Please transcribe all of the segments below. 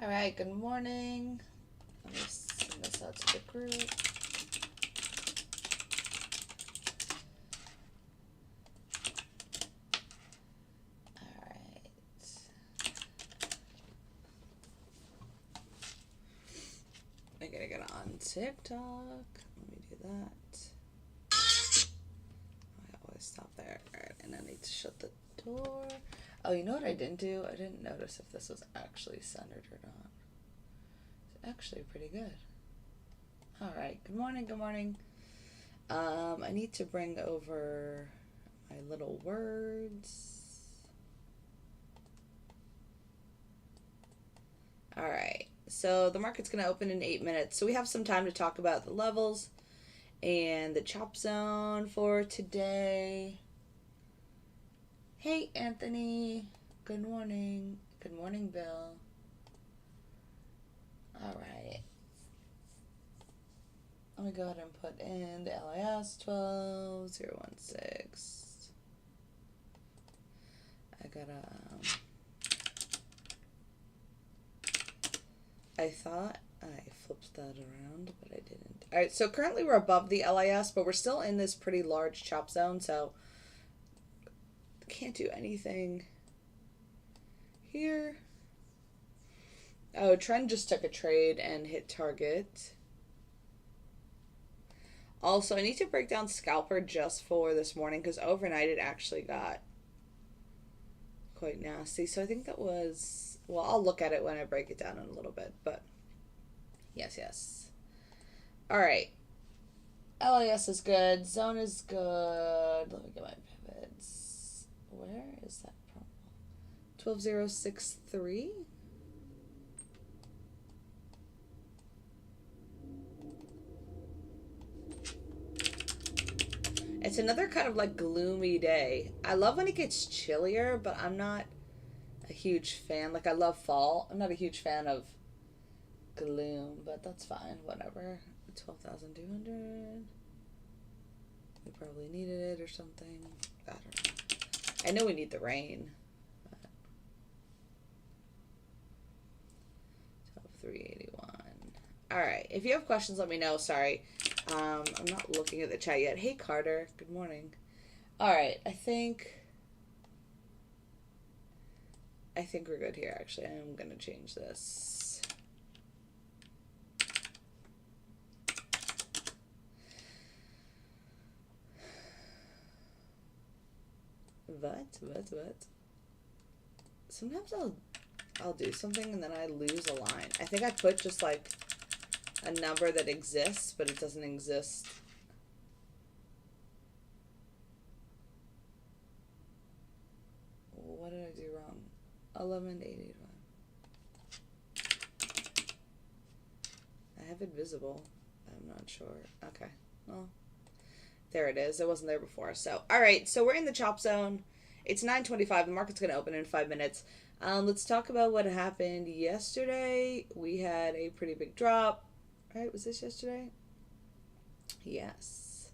All right, good morning. Let me send this out to the group. All right. I gotta get on TikTok. Let me do that. I always stop there. All right, and I need to shut the door. Oh, you know what I didn't do? I didn't notice if this was actually centered or not. It's actually pretty good. All right, good morning, good morning. I need to bring over my little words. All right, so the market's going to open in 8 minutes. So we have some time to talk about the levels and the chop zone for today. Hey, Anthony. Good morning. Good morning, Bill. All right. Let me go ahead and put in the LIS 12016. I gotta, I thought I flipped that around, but I didn't. All right, so currently we're above the LIS, but we're still in this pretty large chop zone, so can't do anything here. Oh, Trend just took a trade and hit target. Also, I need to break down Scalper just for this morning because overnight it actually got quite nasty. So I think that was, well, I'll look at it when I break it down in a little bit, but yes. All right. LAS is good. Zone is good. Let me get my pivots. Where is that from? 12063? It's another kind of like gloomy day. I love when it gets chillier, but I'm not a huge fan. Like, I love fall. I'm not a huge fan of gloom, but that's fine. Whatever. 12,200. We probably needed it or something. I don't know. I know we need the rain. 12,381. All right. If you have questions, let me know. Sorry. I'm not looking at the chat yet. Hey, Carter. Good morning. All right. I think we're good here, actually. I'm going to change this. What? Sometimes I'll do something and then I lose a line. I think I put just like a number that exists, but it doesn't exist. What did I do wrong? 1181. I have it visible. I'm not sure. Okay. Well, there it is. It wasn't there before. So, all right. So we're in the chop zone. It's 9:25. The market's going to open in 5 minutes. Let's talk about what happened yesterday. We had a pretty big drop. Right? Was this yesterday? Yes.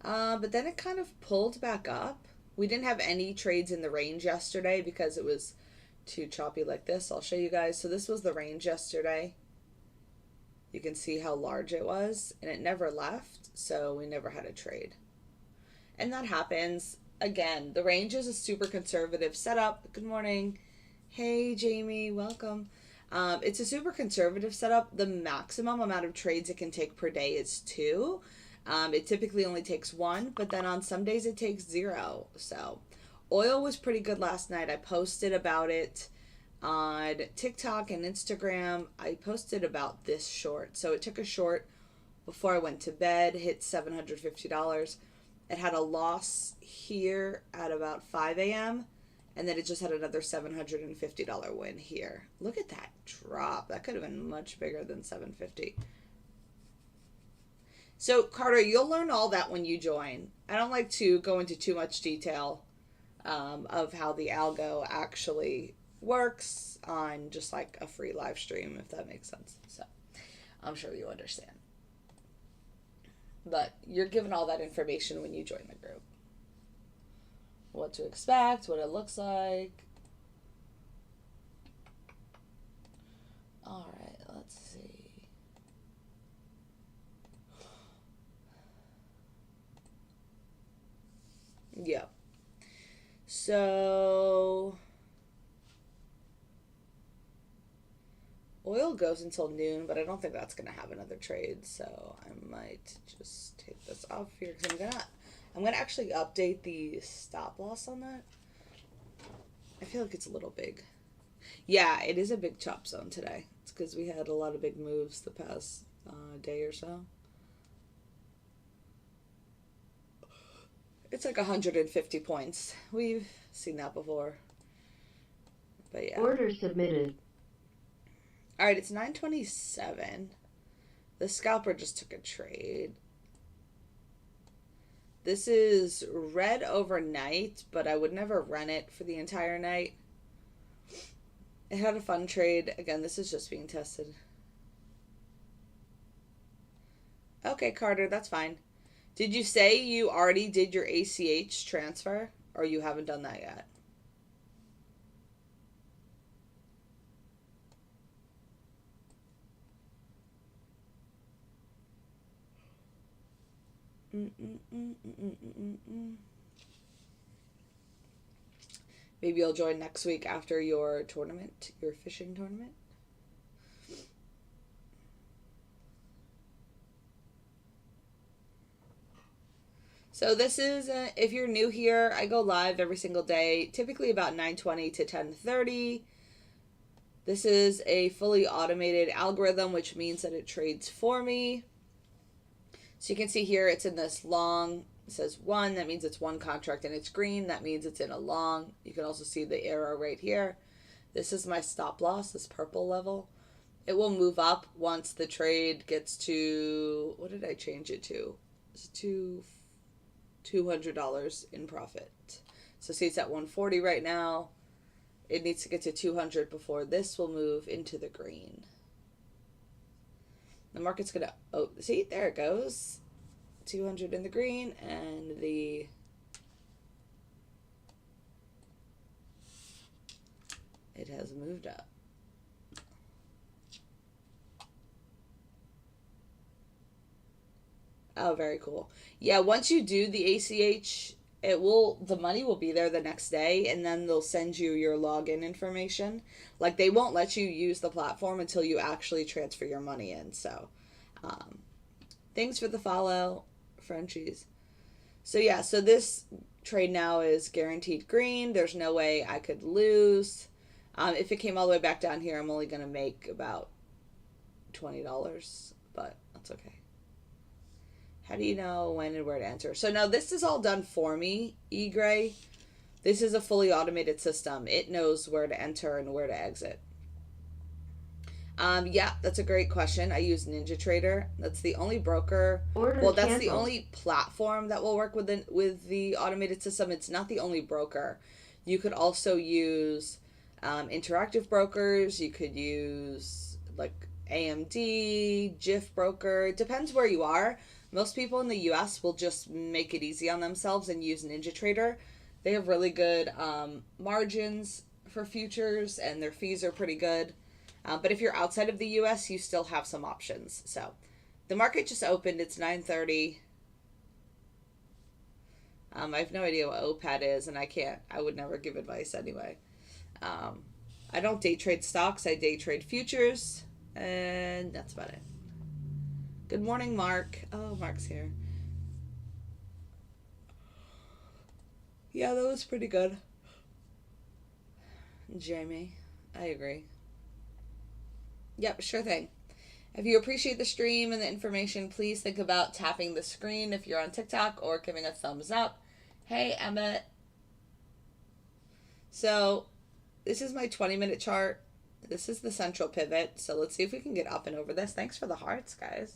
But then it kind of pulled back up. We didn't have any trades in the range yesterday because it was too choppy like this. I'll show you guys. So this was the range yesterday. You can see how large it was, and it never left, so we never had a trade. And that happens. Again, the range is a super conservative setup. Good morning. Hey, Jamie. Welcome. It's a super conservative setup. The maximum amount of trades it can take per day is 2. It typically only takes 1, but then on some days it takes 0. So oil was pretty good last night. I posted about it on TikTok and Instagram. I posted about this short. So it took a short before I went to bed, hit $750. It had a loss here at about 5 a.m. And then it just had another $750 win here. Look at that drop. That could have been much bigger than $750. So, Carter, you'll learn all that when you join. I don't like to go into too much detail of how the algo actually works on just like a free live stream, if that makes sense. So, I'm sure you understand. But you're given all that information when you join the group. What to expect, what it looks like. Yeah. So oil goes until noon, but I don't think that's going to have another trade. So I might just take this off here because I'm gonna actually update the stop loss on that. I feel like it's a little big. Yeah, it is a big chop zone today. It's because we had a lot of big moves the past day or so. It's like 150 points. We've seen that before. But yeah. Order submitted. All right, it's 9:27. The scalper just took a trade. This is red overnight, but I would never run it for the entire night. It had a fun trade. Again, this is just being tested. Okay, Carter, that's fine. Did you say you already did your ACH transfer, or you haven't done that yet? Maybe you'll join next week after your tournament, your fishing tournament. So this is, if you're new here, I go live every single day, typically about 9:20 to 10:30. This is a fully automated algorithm, which means that it trades for me. So you can see here, it's in this long, it says 1, that means it's one contract, and it's green, that means it's in a long. You can also see the arrow right here. This is my stop loss, this purple level. It will move up once the trade gets to, what did I change it to? It's to $200 in profit. So see, it's at 140 right now. It needs to get to 200 before this will move into the green. The market's gonna, oh, see, there it goes. 200 in the green, and it has moved up. Oh, very cool. Yeah, once you do the ACH, the money will be there the next day, and then they'll send you your login information. Like, they won't let you use the platform until you actually transfer your money in. So, thanks for the follow, Frenchies. So yeah, so this trade now is guaranteed green. There's no way I could lose. If it came all the way back down here, I'm only going to make about $20, but that's okay. How do you know when and where to enter? So now this is all done for me, eGray. This is a fully automated system. It knows where to enter and where to exit. Yeah, that's a great question. I use NinjaTrader. That's the only broker. That's the only platform that will work with the automated system. It's not the only broker. You could also use interactive brokers. You could use like AMD, GIF broker. It depends where you are. Most people in the US will just make it easy on themselves and use NinjaTrader. They have really good margins for futures, and their fees are pretty good. But if you're outside of the US, you still have some options. So the market just opened. It's 9:30. I have no idea what OPAD is, and I would never give advice anyway. I don't day trade stocks. I day trade futures, and that's about it. Good morning, Mark. Oh, Mark's here. Yeah, that was pretty good. Jamie, I agree. Yep, sure thing. If you appreciate the stream and the information, please think about tapping the screen if you're on TikTok or giving a thumbs up. Hey, Emmett. So, this is my 20-minute chart. This is the central pivot. So, let's see if we can get up and over this. Thanks for the hearts, guys.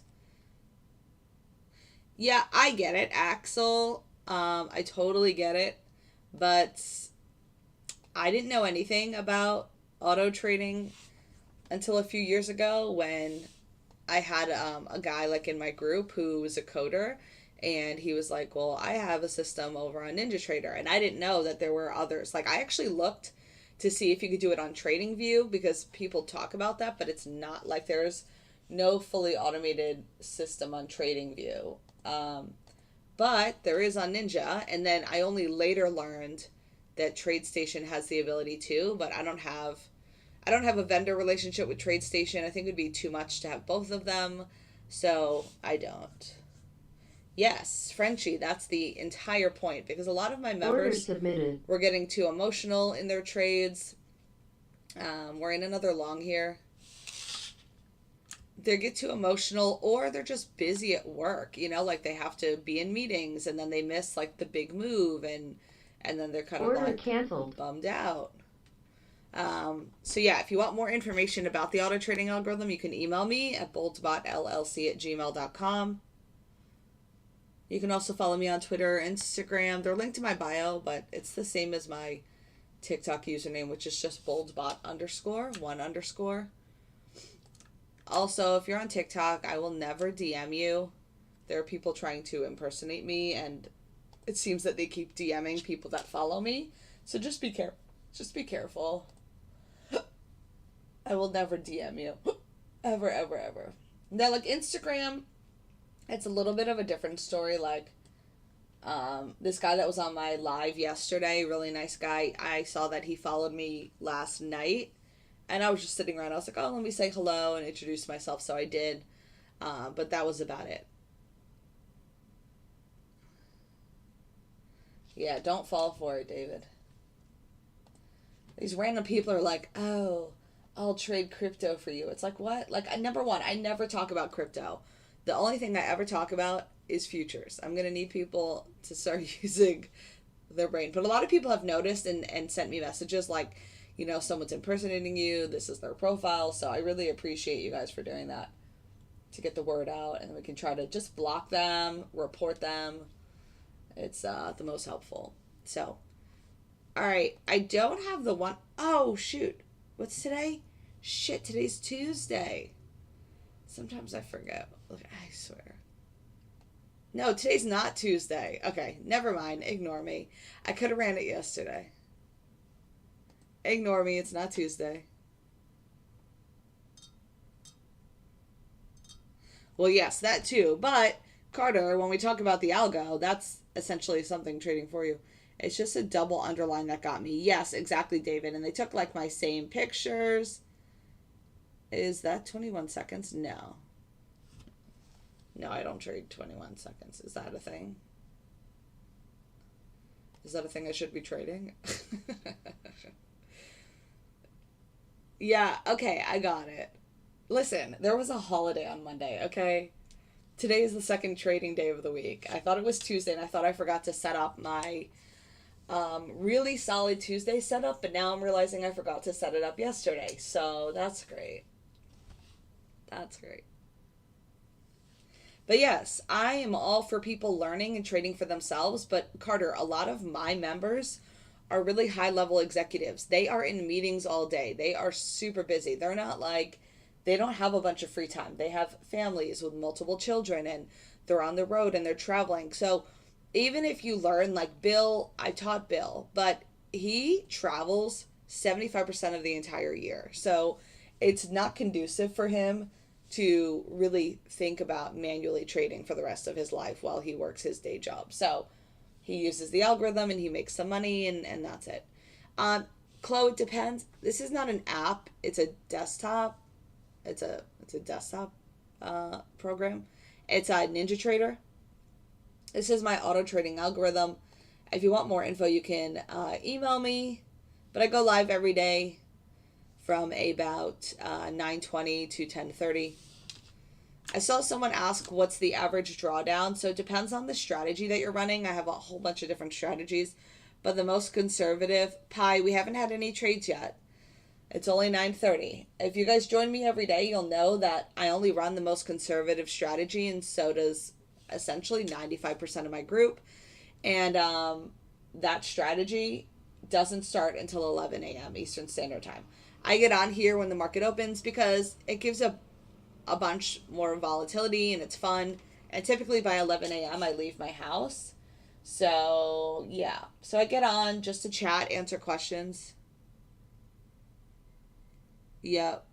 Yeah, I get it, Axel. I totally get it. But I didn't know anything about auto trading until a few years ago when I had a guy like in my group who was a coder, and he was like, well, I have a system over on NinjaTrader, and I didn't know that there were others. Like, I actually looked to see if you could do it on TradingView because people talk about that, but it's not like there's no fully automated system on TradingView. but there is on Ninja. And then I only later learned that TradeStation has the ability to, but I don't have a vendor relationship with TradeStation. I think it would be too much to have both of them, so I don't. Yes, Frenchie, that's the entire point, because a lot of my members were getting too emotional in their trades. We're in another long here. They get too emotional, or they're just busy at work, like they have to be in meetings, and then they miss like the big move, and then they're kind of like canceled, bummed out. So yeah, if you want more information about the auto trading algorithm, you can email me at boldsbotllc@gmail.com. You can also follow me on Twitter, Instagram. They're linked to my bio, but it's the same as my TikTok username, which is just boldsbot_1_. Also, if you're on TikTok, I will never DM you. There are people trying to impersonate me, and it seems that they keep DMing people that follow me. So just be careful. Just be careful. I will never DM you. Ever, ever, ever. Now, like Instagram, it's a little bit of a different story. Like, this guy that was on my live yesterday, really nice guy, I saw that he followed me last night. And I was just sitting around. I was like, oh, let me say hello and introduce myself. So I did. But that was about it. Yeah, don't fall for it, David. These random people are like, oh, I'll trade crypto for you. It's like, what? Like, number one, I never talk about crypto. The only thing I ever talk about is futures. I'm going to need people to start using their brain. But a lot of people have noticed and sent me messages like, someone's impersonating you. This is their profile. So I really appreciate you guys for doing that to get the word out. And we can try to just block them, report them. It's the most helpful. So, all right. I don't have the one. Oh, shoot. What's today? Shit, today's Tuesday. Sometimes I forget. Look, I swear. No, today's not Tuesday. Okay, never mind. Ignore me. I could have ran it yesterday. Ignore me. It's not Tuesday. Well, yes, that too. But, Carter, when we talk about the algo, that's essentially something trading for you. It's just a double underline that got me. Yes, exactly, David. And they took like my same pictures. Is that 21 seconds? No. No, I don't trade 21 seconds. Is that a thing? Is that a thing I should be trading? Yeah, okay, I got it. Listen, there was a holiday on Monday, okay? Today is the second trading day of the week. I thought it was Tuesday, and I thought I forgot to set up my really solid Tuesday setup, but now I'm realizing I forgot to set it up yesterday. So that's great. That's great. But yes, I am all for people learning and trading for themselves. But Carter, a lot of my members are really high level executives. They are in meetings all day. They are super busy. They're not like, they don't have a bunch of free time. They have families with multiple children, and they're on the road and they're traveling. So even if you learn, like Bill, I taught Bill, but he travels 75% of the entire year. So it's not conducive for him to really think about manually trading for the rest of his life while he works his day job. So he uses the algorithm and he makes some money, and that's it. Chloe, it depends. This is not an app. It's a desktop. It's a desktop program. It's a NinjaTrader. This is my auto trading algorithm. If you want more info, you can email me. But I go live every day from about 9:20 to 10:30. I saw someone ask what's the average drawdown. So it depends on the strategy that you're running. I have a whole bunch of different strategies. But the most conservative, we haven't had any trades yet. It's only 9:30. If you guys join me every day, you'll know that I only run the most conservative strategy, and so does essentially 95% of my group. And that strategy doesn't start until 11 a.m. Eastern Standard Time. I get on here when the market opens because it gives a bunch more volatility and it's fun. And typically by 11 a.m. I leave my house. So, yeah. So I get on just to chat, answer questions. Yep.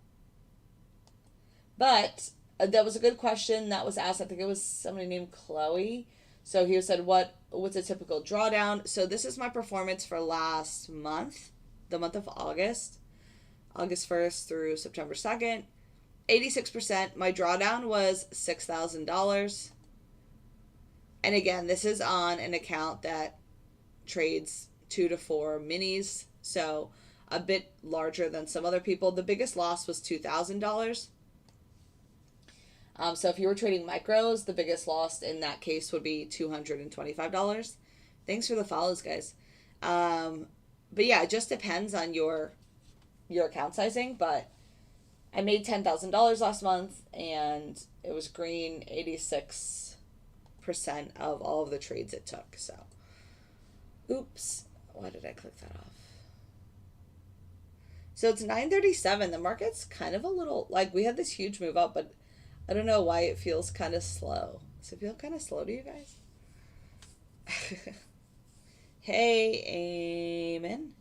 But that was a good question that was asked. I think it was somebody named Chloe. So he said, what's a typical drawdown? So this is my performance for last month, the month of August, August 1st through September 2nd. 86%. My drawdown was $6,000. And again, this is on an account that trades 2 to 4 minis, so a bit larger than some other people. The biggest loss was $2,000. So if you were trading micros, the biggest loss in that case would be $225. Thanks for the follows, guys. But yeah, it just depends on your account sizing. But I made $10,000 last month, and it was green 86% of all of the trades it took. So, oops, why did I click that off? So it's 9:37. The market's kind of a little, like, we had this huge move up, but I don't know why it feels kind of slow. Does it feel kind of slow to you guys? Hey, Amen.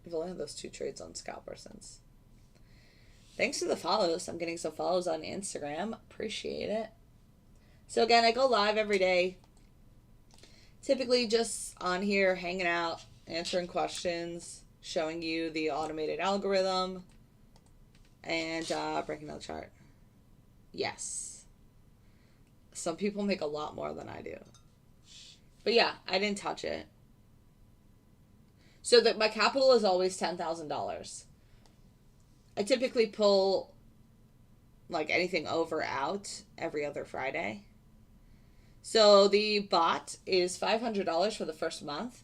I've only had those 2 trades on Scalper since. Thanks to the follows. I'm getting some follows on Instagram. Appreciate it. So again, I go live every day. Typically just on here, hanging out, answering questions, showing you the automated algorithm, and breaking down the chart. Yes. Some people make a lot more than I do. But yeah, I didn't touch it. So that my capital is always $10,000. I typically pull like anything over out every other Friday. So the bot is $500 for the first month,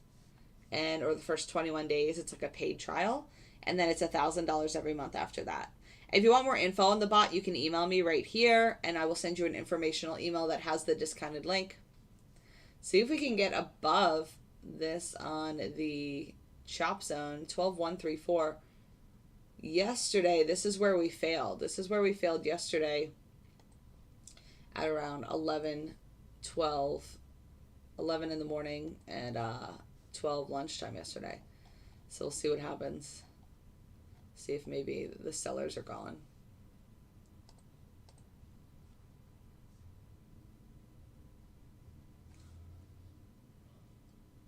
or the first 21 days. It's like a paid trial, and then it's $1,000 every month after that. If you want more info on the bot, you can email me right here, and I will send you an informational email that has the discounted link. See if we can get above this on the chop zone, 12,134. Yesterday, this is where we failed. This is where we failed yesterday at around 11 in the morning and 12 lunchtime yesterday. So we'll see what happens. See if maybe the sellers are gone.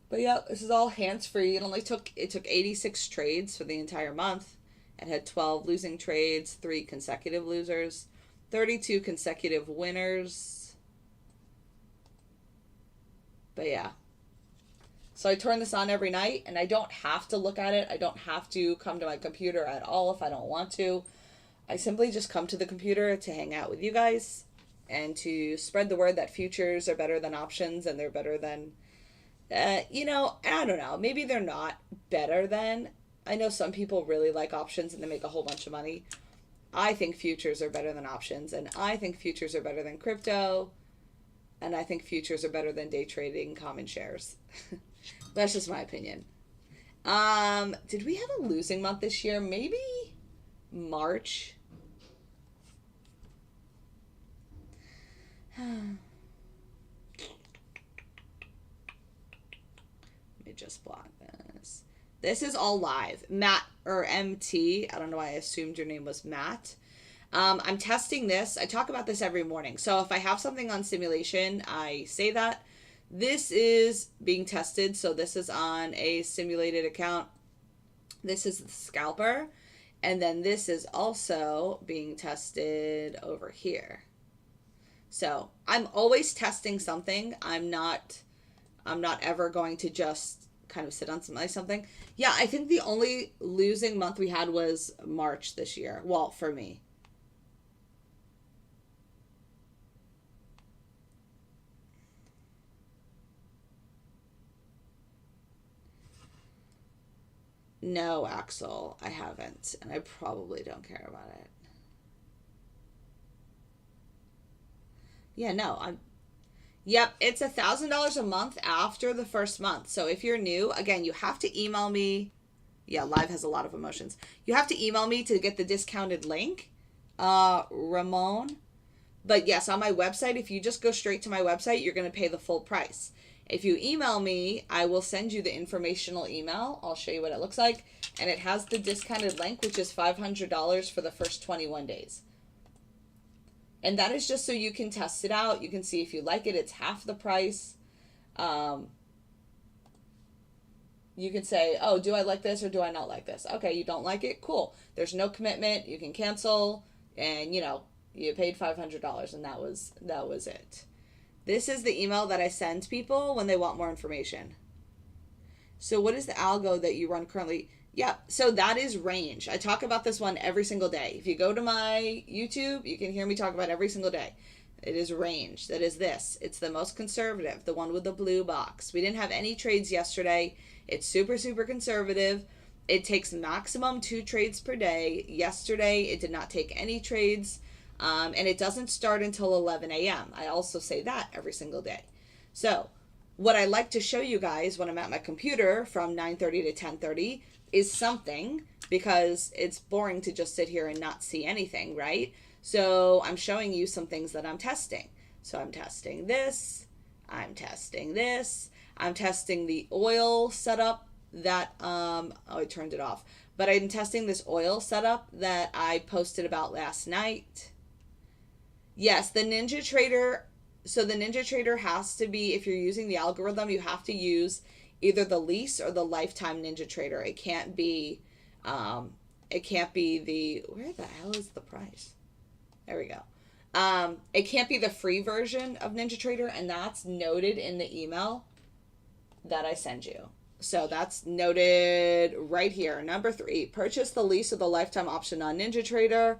But yeah, this is all hands-free. It took 86 trades for the entire month. It had 12 losing trades, 3 consecutive losers, 32 consecutive winners. But yeah. So I turn this on every night, and I don't have to look at it. I don't have to come to my computer at all if I don't want to. I simply just come to the computer to hang out with you guys and to spread the word that futures are better than options, and they're better than, I don't know. Maybe they're not better than. I know some people really like options and they make a whole bunch of money. I think futures are better than options, and I think futures are better than crypto, and I think futures are better than day trading common shares. That's just my opinion. Did we have a losing month this year? Maybe March. Let me just block this. This is all live. Matt, or MT, I don't know why I assumed your name was Matt. I'm testing this. I talk about this every morning. So if I have something on simulation, I say that. This is being tested. So this is on a simulated account. This is the scalper. And then this is also being tested over here. So I'm always testing something. I'm not ever going to just kind of sit on something. Yeah, I think the only losing month we had was March this year. Well, for me. No, Axel, I haven't, and I probably don't care about it. Yeah, no, Yep, it's $1,000 a month after the first month. So if you're new, again, you have to email me. Yeah, live has a lot of emotions. You have to email me to get the discounted link, Ramon. But yes, on my website, if you just go straight to my website, you're going to pay the full price. If you email me, I will send you the informational email. I'll show you what it looks like. And it has the discounted link, which is $500 for the first 21 days. And that is just so you can test it out. You can see if you like it. It's half the price. You can say, oh, do I like this or do I not like this? Okay, you don't like it? Cool. There's no commitment. You can cancel. And, you paid $500 and that was it. This is the email that I send people when they want more information. So what is the algo that you run currently? Yeah, so that is range. I talk about this one every single day. If you go to my YouTube, you can hear me talk about it every single day. It is range. That is this. It's the most conservative, the one with the blue box. We didn't have any trades yesterday. It's super, super conservative. It takes maximum 2 trades per day. Yesterday, it did not take any trades. And it doesn't start until 11 a.m. I also say that every single day. So what I like to show you guys when I'm at my computer from 9:30 to 10:30 is something, because it's boring to just sit here and not see anything, right? So I'm showing you some things that I'm testing. So I'm testing this. I'm testing this. I'm testing the oil setup that, I turned it off. But I'm testing this oil setup that I posted about last night. Yes, the NinjaTrader. So the NinjaTrader has to be, if you're using the algorithm, you have to use either the lease or the lifetime NinjaTrader. It can't be the, where the hell is the price? There we go. It can't be the free version of NinjaTrader, and that's noted in the email that I send you. So that's noted right here. Number 3, purchase the lease or the lifetime option on NinjaTrader.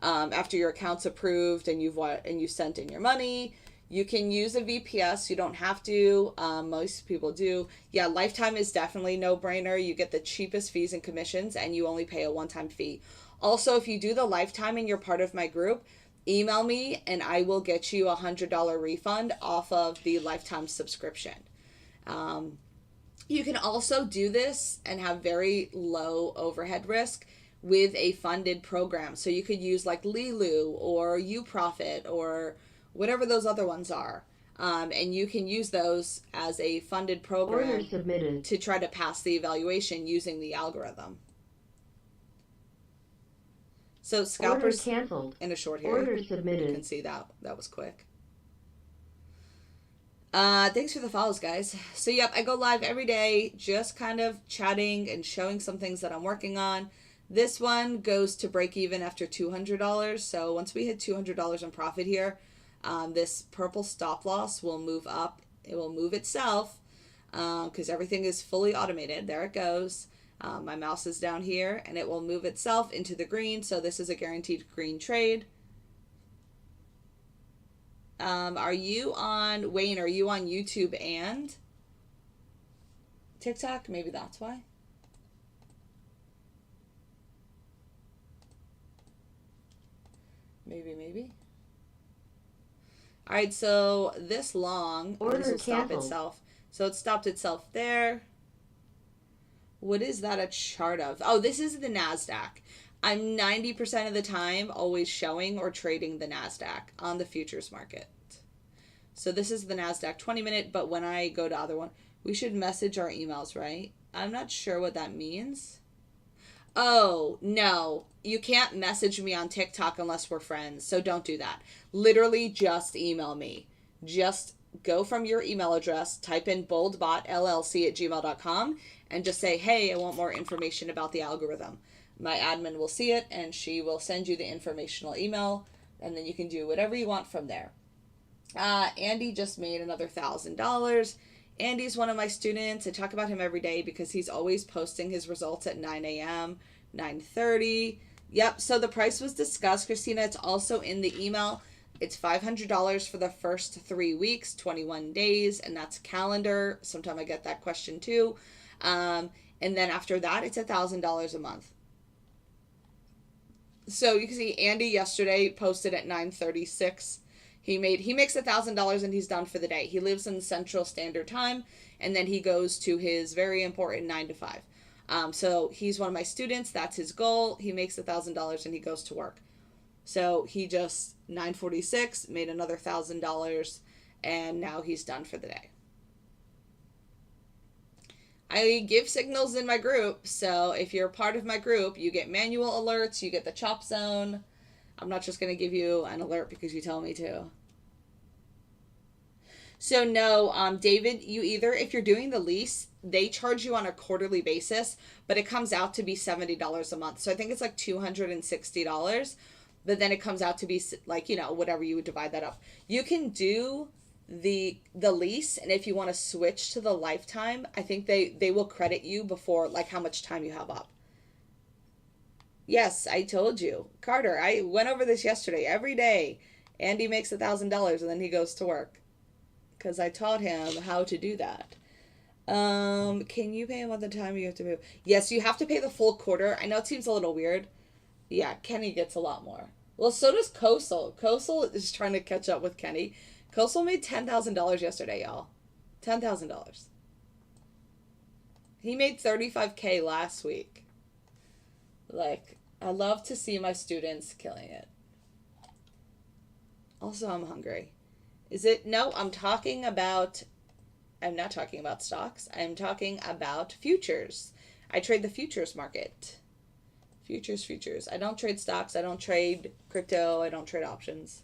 After your account's approved and you sent in your money, you can use a VPS. You don't have to. Most people do. Yeah, lifetime is definitely no-brainer. You get the cheapest fees and commissions, and you only pay a one-time fee. Also, if you do the lifetime and you're part of my group, email me and I will get you a $100 refund off of the lifetime subscription. You can also do this and have very low overhead risk with a funded program. So you could use like Lilu or UProfit or whatever those other ones are. And you can use those as a funded program to try to pass the evaluation using the algorithm. So scalpers canceled in a short here. Order submitted. You can see that was quick. Thanks for the follows, guys. So yep, I go live every day, just kind of chatting and showing some things that I'm working on. This one goes to break even after $200. So once we hit $200 in profit here, this purple stop loss will move up. It will move itself because everything is fully automated. There it goes. My mouse is down here and it will move itself into the green. So this is a guaranteed green trade. Are you on YouTube and TikTok? Maybe that's why. Maybe. All right, so this long, this will stop itself. So it stopped itself there. What is that a chart of? Oh, this is the NASDAQ. I'm 90% of the time always showing or trading the NASDAQ on the futures market. So this is the NASDAQ 20-minute, but when I go to other one, we should message our emails, right? I'm not sure what that means. Oh, no. You can't message me on TikTok unless we're friends, so don't do that. Literally just email me. Just go from your email address, type in boldbotllc@gmail.com, and just say, hey, I want more information about the algorithm. My admin will see it, and she will send you the informational email, and then you can do whatever you want from there. Andy just made another $1,000. Andy's one of my students. I talk about him every day because he's always posting his results at 9 a.m., 9:30. Yep, so the price was discussed, Christina. It's also in the email. It's $500 for the first 3 weeks, 21 days, and that's calendar. Sometimes I get that question too. And then after that, it's $1,000 a month. So you can see Andy yesterday posted at 9:36. He makes $1,000 and he's done for the day. He lives in Central Standard Time, and then he goes to his very important 9 to 5. So he's one of my students. That's his goal. He makes $1,000 and he goes to work. So he just 9:46 made another $1,000, and now he's done for the day. I give signals in my group, so if you're part of my group, you get manual alerts, you get the chop zone. I'm not just going to give you an alert because you tell me to. So no, David, you either, if you're doing the lease, they charge you on a quarterly basis, but it comes out to be $70 a month. So I think it's like $260, but then it comes out to be like, you know, whatever you would divide that up. You can do the lease, and if you want to switch to the lifetime, I think they will credit you before like how much time you have up. Yes, I told you, Carter, I went over this yesterday. Every day Andy makes $1,000 and then he goes to work because I taught him how to do that. Can you pay him at the time you have to pay? Yes, you have to pay the full quarter. I know it seems a little weird. Yeah, Kenny gets a lot more. Well, so does Coastal. Coastal is trying to catch up with Kenny. Coastal made $10,000 yesterday, y'all. $10,000. He made $35K last week. Like, I love to see my students killing it. Also, I'm hungry. Is it? No, I'm not talking about stocks. I'm talking about futures. I trade the futures market. Futures. I don't trade stocks. I don't trade crypto. I don't trade options.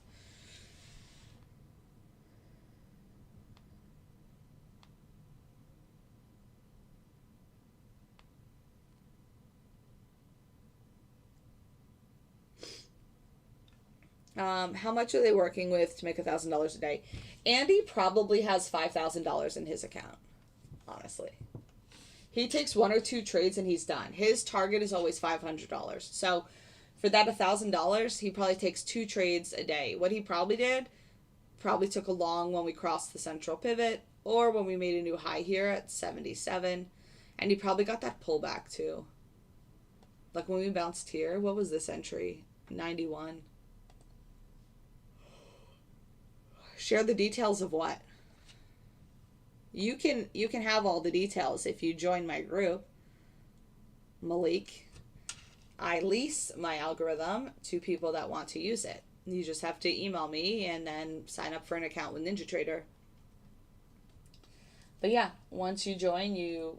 How much are they working with to make $1,000 a day? Andy probably has $5,000 in his account, honestly. He takes 1 or 2 trades and he's done. His target is always $500. So for that $1,000, he probably takes 2 trades a day. What he probably did, probably took a long when we crossed the central pivot or when we made a new high here at 77. And he probably got that pullback too. Like when we bounced here, what was this entry? 91. Share the details of what? You can have all the details if you join my group. Malik, I lease my algorithm to people that want to use it. You just have to email me and then sign up for an account with NinjaTrader. But yeah, once you join, you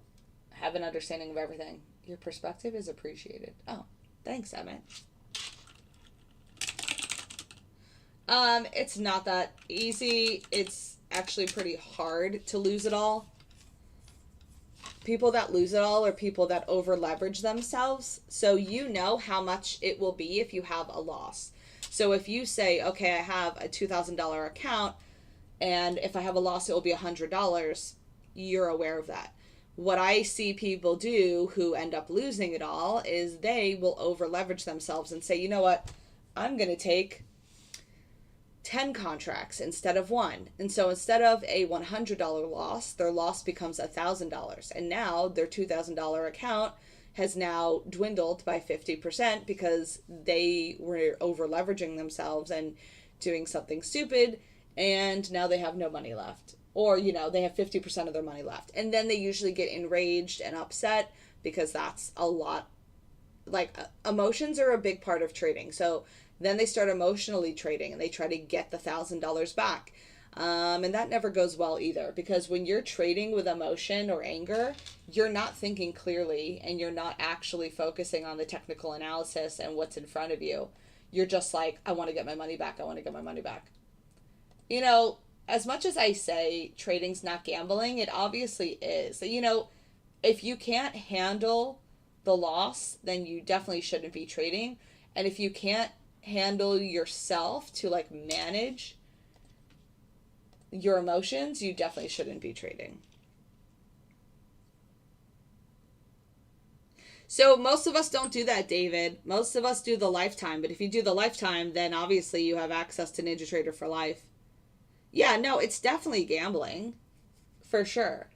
have an understanding of everything. Your perspective is appreciated. Oh, thanks, Emmett. It's not that easy. It's actually pretty hard to lose it all. People that lose it all are people that over leverage themselves. So you know how much it will be if you have a loss. So if you say, okay, I have a $2,000 account and if I have a loss, it will be $100, you're aware of that. What I see people do who end up losing it all is they will over leverage themselves and say, you know what, I'm going to take 10 contracts instead of 1. And so instead of a $100 loss, their loss becomes $1,000. And now their $2,000 account has now dwindled by 50% because they were over leveraging themselves and doing something stupid. And now they have no money left. Or, you know, they have 50% of their money left. And then they usually get enraged and upset because that's a lot. Like, emotions are a big part of trading. So then they start emotionally trading and they try to get the $1,000 back. And that never goes well either, because when you're trading with emotion or anger, you're not thinking clearly and you're not actually focusing on the technical analysis and what's in front of you. You're just like, I want to get my money back. I want to get my money back. You know, as much as I say trading's not gambling, it obviously is. You know, if you can't handle the loss, then you definitely shouldn't be trading. And if you can't handle yourself to like manage your emotions, you definitely shouldn't be trading. So most of us don't do that, David. Most of us do the lifetime, but if you do the lifetime, then obviously you have access to NinjaTrader for life. Yeah, no, it's definitely gambling for sure.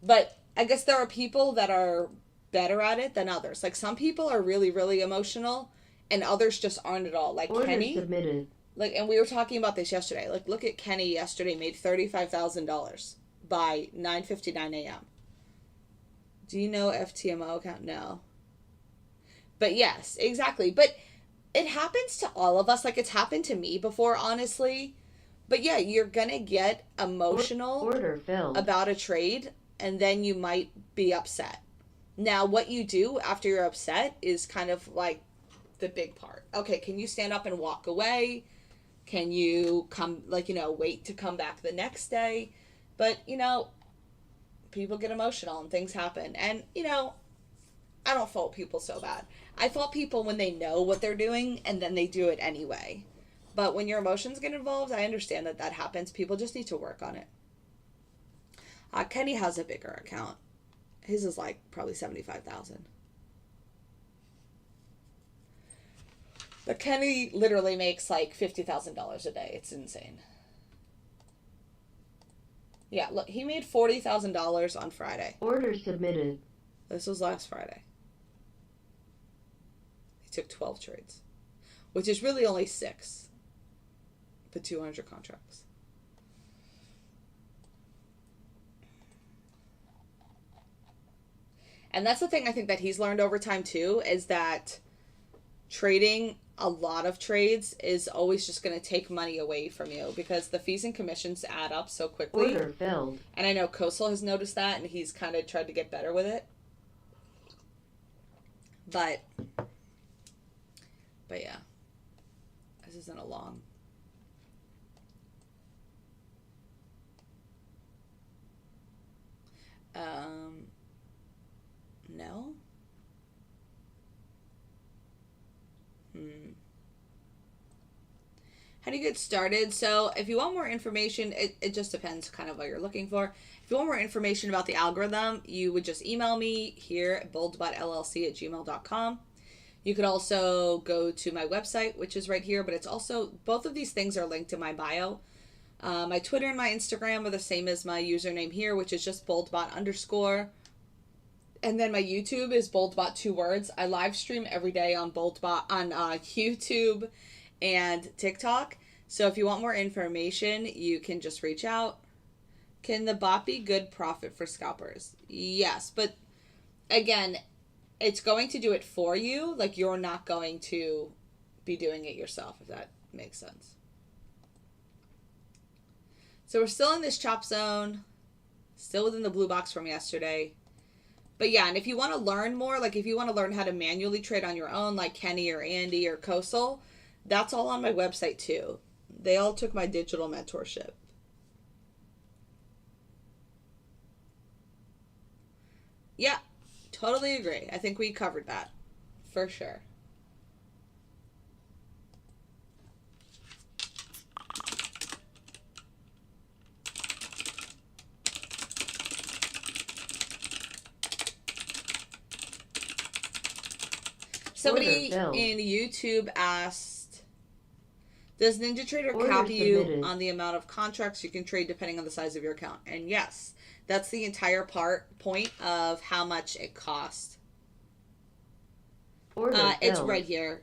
But I guess there are people that are better at it than others. Like some people are really, really emotional and others just aren't at all. Like Order Kenny. Submitted. Like, and we were talking about this yesterday. Like, look at Kenny yesterday made $35,000 by 9:59 a.m. Do you know FTMO account? No. But yes, exactly. But it happens to all of us. Like, it's happened to me before, honestly. But yeah, you're going to get emotional Order filled. about a trade. and then you might be upset. Now, what you do after you're upset is kind of like the big part. Okay, can you stand up and walk away? Can you come, like, wait to come back the next day? But, people get emotional and things happen. And, I don't fault people so bad. I fault people when they know what they're doing and then they do it anyway. But when your emotions get involved, I understand that that happens. People just need to work on it. Kenny has a bigger account. His is like probably 75,000. But Kenny literally makes like $50,000 a day. It's insane. Yeah, look, he made $40,000 on Friday. Order submitted. This was last Friday. He took 12 trades, which is really only 6, but 200 contracts. And that's the thing I think that he's learned over time too, is that trading a lot of trades is always just going to take money away from you because the fees and commissions add up so quickly. Order filled. And I know Coastal has noticed that, and he's kind of tried to get better with it. But yeah, this isn't a long. No. How do you get started? So if you want more information, it just depends kind of what you're looking for. If you want more information about the algorithm, you would just email me here at boldbotllc@gmail.com. You could also go to my website, which is right here, but it's also, both of these things are linked in my bio. My Twitter and my Instagram are the same as my username here, which is just boldbot_. And then my YouTube is boldbot 2 words. I live stream every day on boldbot on YouTube and TikTok. So if you want more information, you can just reach out. Can the bot be good profit for scalpers? Yes, but again, it's going to do it for you. Like, you're not going to be doing it yourself, if that makes sense. So we're still in this chop zone, still within the blue box from yesterday. But yeah, and if you want to learn more, like if you want to learn how to manually trade on your own, like Kenny or Andy or Coastal, that's all on my website too. They all took my digital mentorship. Yeah, totally agree. I think we covered that for sure. Somebody in YouTube asked, does NinjaTrader cap you on the amount of contracts you can trade depending on the size of your account? And yes, that's the entire point of how much it costs. It's right here,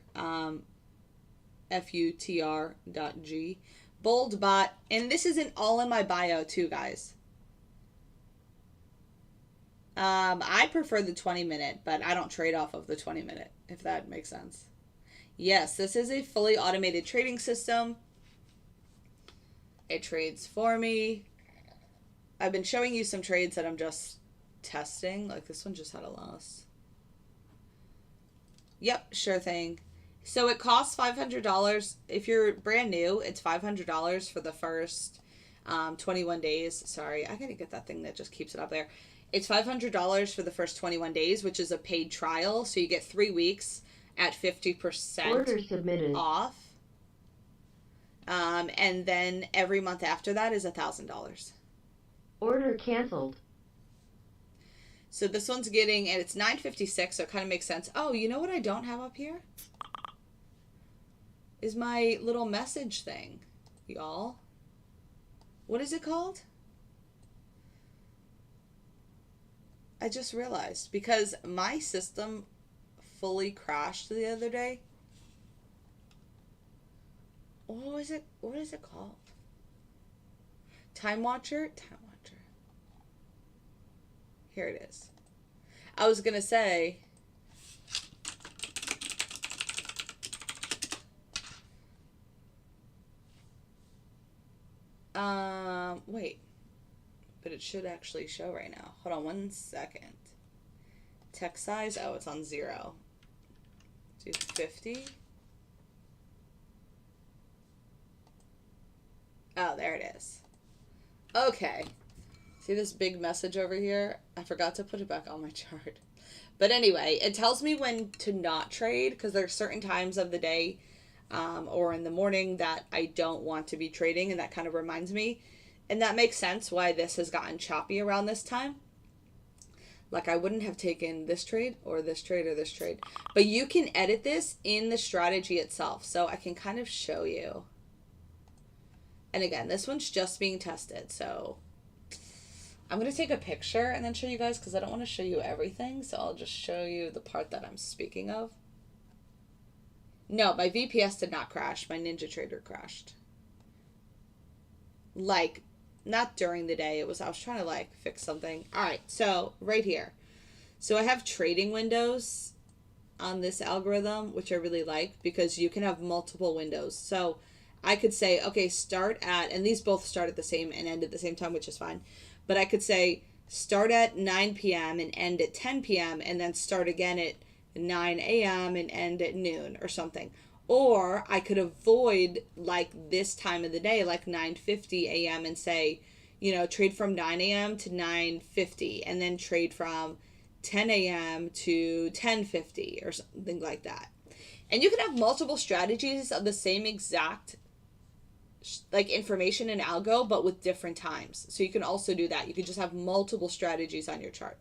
futr.g. Boldbot, and this isn't all in my bio too, guys. I prefer the 20-minute, but I don't trade off of the 20-minute, if that makes sense. Yes, this is a fully automated trading system. It trades for me. I've been showing you some trades that I'm just testing. Like this one just had a loss. Yep, sure thing. So it costs $500. If you're brand new, it's $500 for the first 21 days. Sorry, I gotta get that thing that just keeps it up there. It's $500 for the first 21 days, which is a paid trial. So you get 3 weeks at 50% off. And then every month after that is $1,000. Order canceled. So this one's getting, and it's $9.56, so it kind of makes sense. Oh, you know what I don't have up here? Is my little message thing, y'all. What is it called? I just realized, because my system fully crashed the other day. What is it called? Time Watcher? Time Watcher. Here it is. I was going to say, wait. but it should actually show right now. Hold on 1 second. Text size, oh, it's on 0. Do 50. Oh, there it is. Okay. See this big message over here? I forgot to put it back on my chart. But anyway, it tells me when to not trade because there's certain times of the day or in the morning that I don't want to be trading, and that kind of reminds me. And that makes sense why this has gotten choppy around this time. Like I wouldn't have taken this trade or this trade or this trade. But you can edit this in the strategy itself. So I can kind of show you. And again, this one's just being tested. So I'm going to take a picture and then show you guys because I don't want to show you everything. So I'll just show you the part that I'm speaking of. No, my VPS did not crash. My NinjaTrader crashed. Like, not during the day. I was trying to like fix something. All right, so right here. So I have trading windows on this algorithm, which I really like because you can have multiple windows. So I could say, okay, start at, and these both start at the same and end at the same time, which is fine. But I could say start at 9 p.m. and end at 10 p.m. and then start again at 9 a.m. and end at noon or something. Or I could avoid like this time of the day, like 9:50 a.m. and say, you know, trade from 9 a.m. to 9:50 and then trade from 10 a.m. to 10:50 or something like that. And you can have multiple strategies of the same exact like information in Algo, but with different times. So you can also do that. You can just have multiple strategies on your chart,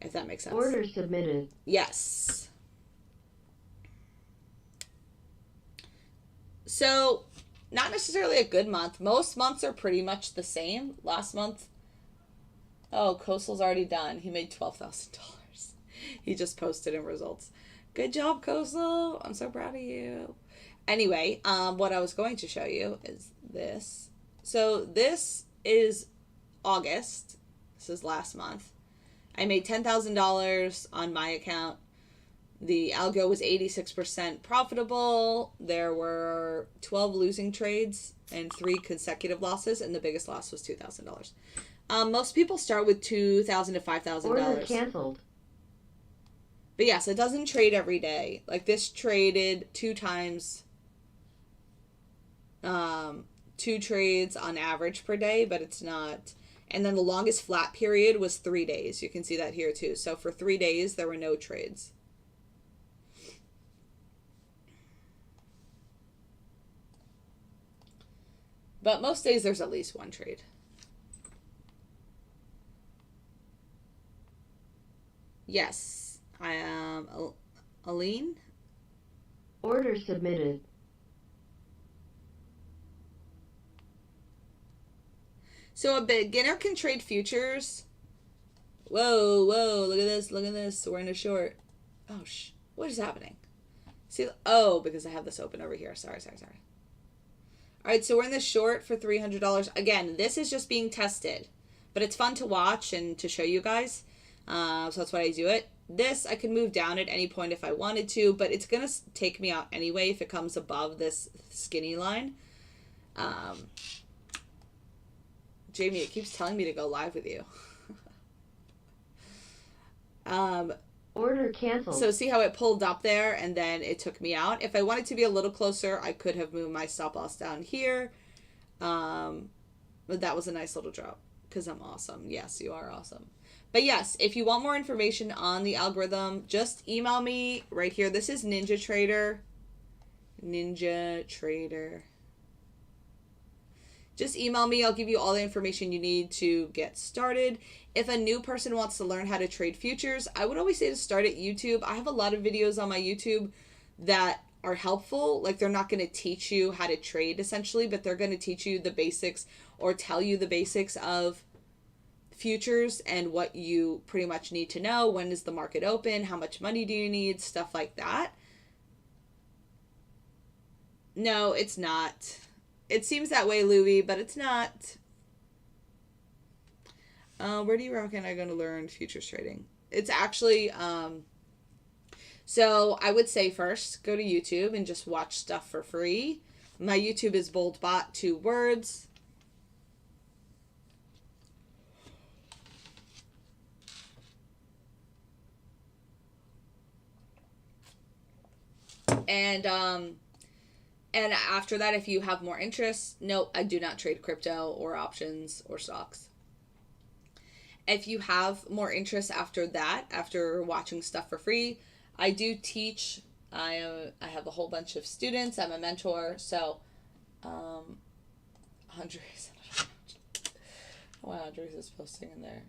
if that makes sense. Order submitted. Yes. So, not necessarily a good month. Most months are pretty much the same. Last month, oh, Coastal's already done. He made $12,000. He just posted in results. Good job, Coastal. I'm so proud of you. Anyway, what I was going to show you is this. So this is August. This is last month. I made $10,000 on my account. The algo was 86% profitable. There were 12 losing trades and 3 consecutive losses, and the biggest loss was $2,000. Most people start with $2,000 to $5,000. Order canceled. But yes, it doesn't trade every day. Like this traded 2 times, 2 trades on average per day, but it's not. And then the longest flat period was 3 days. You can see that here too. So for 3 days, there were no trades. But most days there's at least 1 trade. Yes, I am Aline. Order submitted. So a beginner can trade futures. Whoa, look at this, look at this. We're in a short. Oh, what is happening? See, oh, because I have this open over here. Sorry. All right, so we're in the short for $300. Again, this is just being tested, but it's fun to watch and to show you guys. So that's why I do it. This, I can move down at any point if I wanted to, but it's going to take me out anyway if it comes above this skinny line. Jamie, it keeps telling me to go live with you. Order canceled. So see how it pulled up there and then it took me out? If I wanted to be a little closer, I could have moved my stop loss down here. But that was a nice little drop because I'm awesome. Yes, you are awesome. But yes, if you want more information on the algorithm, just email me right here. This is NinjaTrader. NinjaTrader. Just email me. I'll give you all the information you need to get started. If a new person wants to learn how to trade futures, I would always say to start at YouTube. I have a lot of videos on my YouTube that are helpful. Like they're not going to teach you how to trade essentially, but they're going to teach you the basics or tell you the basics of futures and what you pretty much need to know. When is the market open? How much money do you need? Stuff like that. No, it's not. It seems that way, Louie, but it's not. Where do you reckon I'm going to learn futures trading? It's actually, so I would say first, go to YouTube and just watch stuff for free. My YouTube is BoldBot, 2 words. And after that, if you have more interest, no, I do not trade crypto or options or stocks. If you have more interest after that, after watching stuff for free, I do teach. I have a whole bunch of students. I'm a mentor. So, Andres, why Andres is posting in there.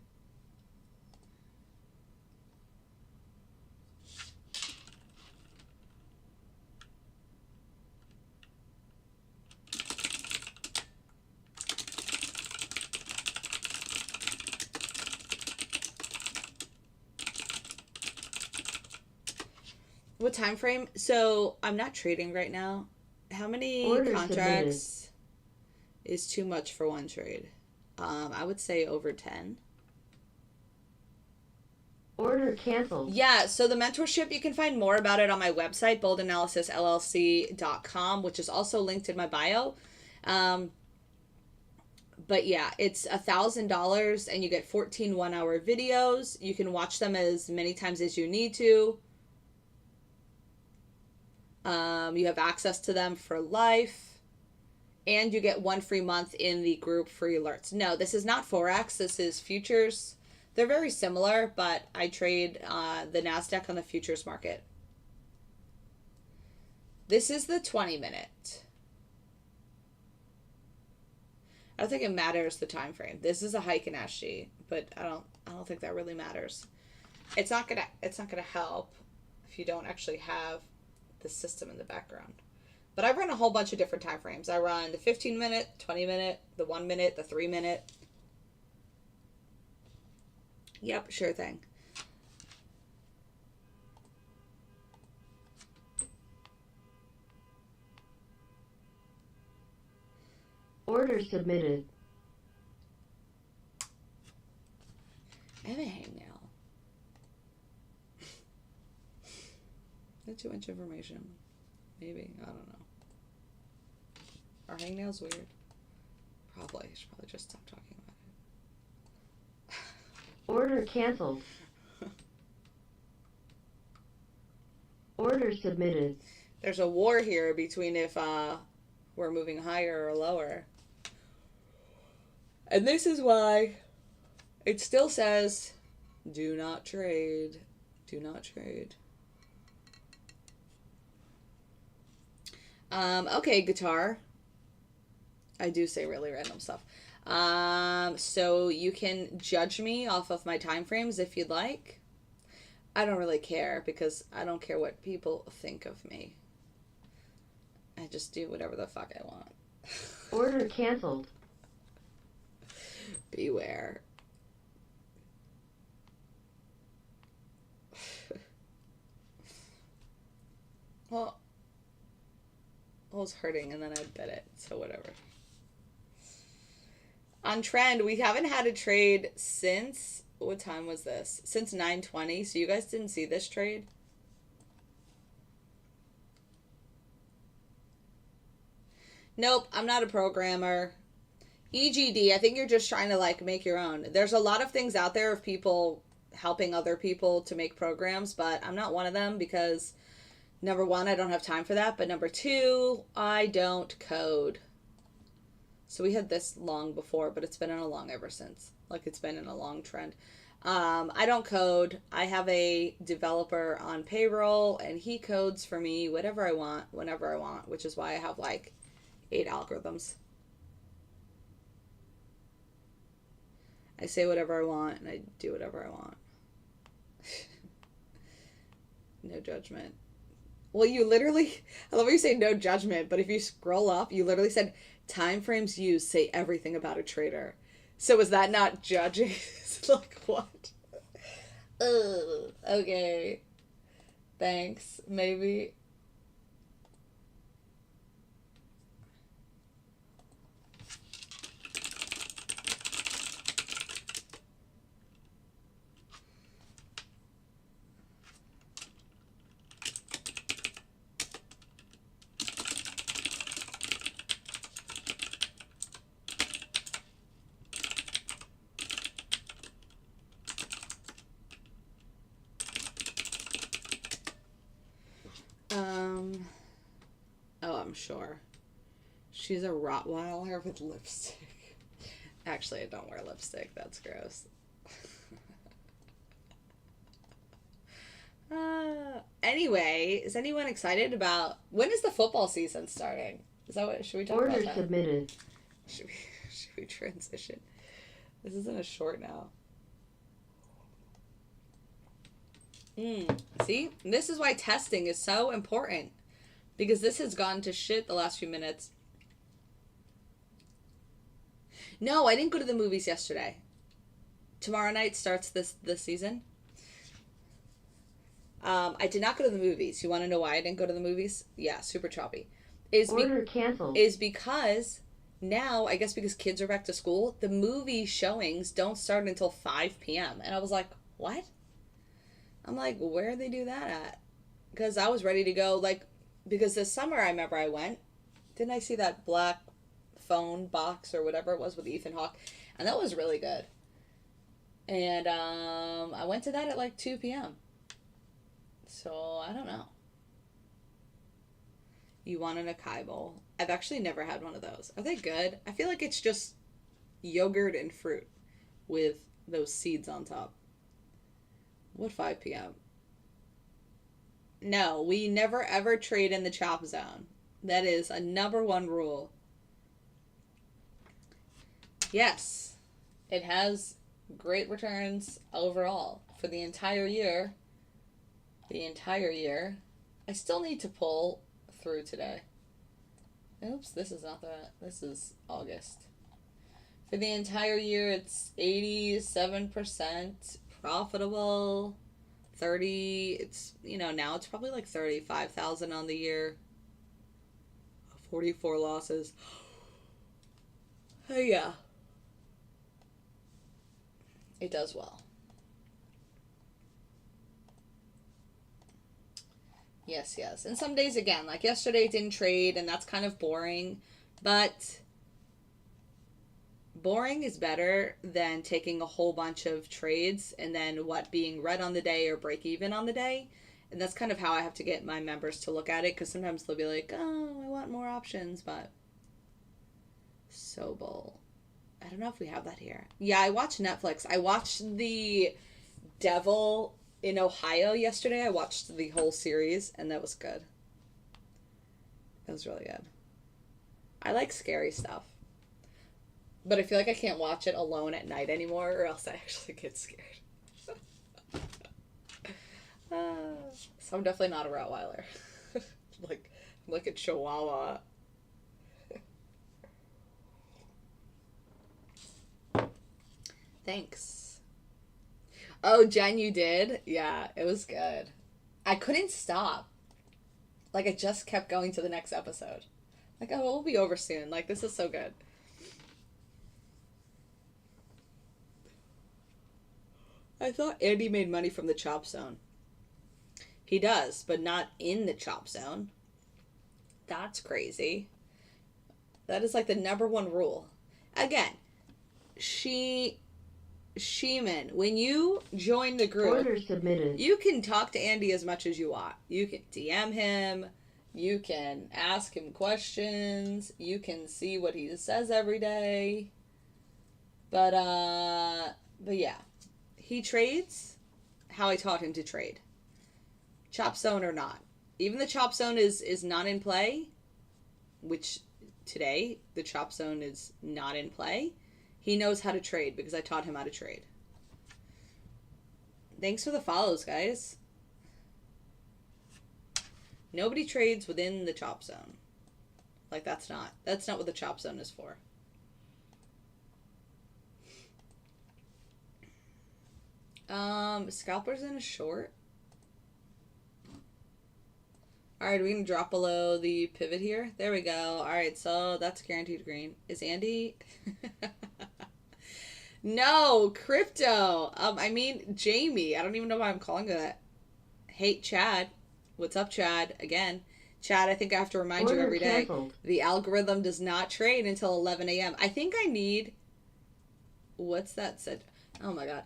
What time frame? So I'm not trading right now. How many Order contracts is too much for one trade? I would say over 10. Order canceled. Yeah, so the mentorship, you can find more about it on my website, boldanalysisllc.com, which is also linked in my bio. But yeah, it's $1,000 and you get 14 1-hour videos. You can watch them as many times as you need to. You have access to them for life. And you get 1 free month in the group free alerts. No, this is not forex. This is futures. They're very similar, but I trade the NASDAQ on the futures market. This is the 20-minute. I don't think it matters the time frame. This is a hike in SG, but I don't think that really matters. It's not gonna help if you don't actually have the system in the background. But I run a whole bunch of different time frames. I run the 15-minute, 20-minute, the 1-minute, the 3-minute. Yep, sure thing. Order submitted. I have a hangnail. Is that too much information? Maybe. I don't know. Are hangnails weird? Probably. I should probably just stop talking about it. Order canceled. Order submitted. There's a war here between if we're moving higher or lower. And this is why it still says, do not trade. Do not trade. Okay, guitar. I do say really random stuff. So you can judge me off of my time frames if you'd like. I don't really care because I don't care what people think of me. I just do whatever the fuck I want. Order canceled. Beware. Well, it was hurting and then I bit it, so whatever. On trend, we haven't had a trade since, what time was this? Since 9:20, so you guys didn't see this trade? Nope, I'm not a programmer. EGD, I think you're just trying to like make your own. There's a lot of things out there of people helping other people to make programs, but I'm not one of them because number one, I don't have time for that, but number two, I don't code. So we had this long before, but it's been in a long ever since. Like it's been in a long trend. I don't code. I have a developer on payroll and he codes for me whatever I want, whenever I want, which is why I have like 8 algorithms. I say whatever I want and I do whatever I want. No judgment. Well, you literally, I love how you say no judgment, but if you scroll up, you literally said time frames used say everything about a trader. So is that not judging? It's like, what? Ugh, okay. Thanks. Maybe. Oh, I'm sure. She's a Rottweiler with lipstick. Actually, I don't wear lipstick. That's gross. Anyway, is anyone excited about when is the football season starting? Is that what should we talk Order about that? submitted. Should we transition? This isn't a short now. See, this is why testing is so important because this has gone to shit the last few minutes. No, I didn't go to the movies yesterday. Tomorrow night starts this season. I did not go to the movies. You want to know why I didn't go to the movies? Yeah, super choppy. Order canceled. Is because now, I guess because kids are back to school, the movie showings don't start until 5 p.m. And I was like, what? I'm like, where'd they do that at? Because I was ready to go, like, because this summer I remember I went. Didn't I see that black phone box or whatever it was with Ethan Hawke? And that was really good. And I went to that at like 2 p.m. So, I don't know. You want an acai bowl? I've actually never had one of those. Are they good? I feel like it's just yogurt and fruit with those seeds on top. What 5 p.m.? No, we never ever trade in the chop zone. That is a number one rule. Yes, it has great returns overall for the entire year. I still need to pull through today. Oops, this is not that. This is August. For the entire year, it's 87% profitable. 30, it's, now it's probably like 35,000 on the year. 44 losses. Oh, yeah. It does well. Yes. And some days, again, like yesterday, it didn't trade, and that's kind of boring. But boring is better than taking a whole bunch of trades and then being red on the day or break even on the day. And that's kind of how I have to get my members to look at it, because sometimes they'll be like, oh, I want more options, but Sobol. I don't know if we have that here. Yeah, I watch Netflix. I watched The Devil in Ohio yesterday. I watched the whole series, and that was good. That was really good. I like scary stuff. But I feel like I can't watch it alone at night anymore, or else I actually get scared. So I'm definitely not a Rottweiler. like a Chihuahua. Thanks. Oh, Jen, you did? Yeah, it was good. I couldn't stop. Like, I just kept going to the next episode. Like, oh, we'll be over soon. Like, this is so good. I thought Andy made money from the chop zone. He does, but not in the chop zone. That's crazy. That is like the number one rule. Again, Sheeman, when you join the group, Order submitted. you can talk to Andy as much as you want. You can DM him. You can ask him questions. You can see what he says every day. But yeah. He trades how I taught him to trade. Chop zone or not. Even the chop zone is not in play, which today the chop zone is not in play. He knows how to trade because I taught him how to trade. Thanks for the follows, guys. Nobody trades within the chop zone. Like, that's not what the chop zone is for. Scalpers in a short. Alright, are we going to drop below the pivot here? There we go. Alright, so that's guaranteed green. Is Andy? No, crypto. I mean, Jamie. I don't even know why I'm calling her that. Hey, Chad. What's up, Chad? Again. Chad, I think I have to remind you every day. The algorithm does not trade until 11 a.m. I think I need... What's that said? Oh, my God.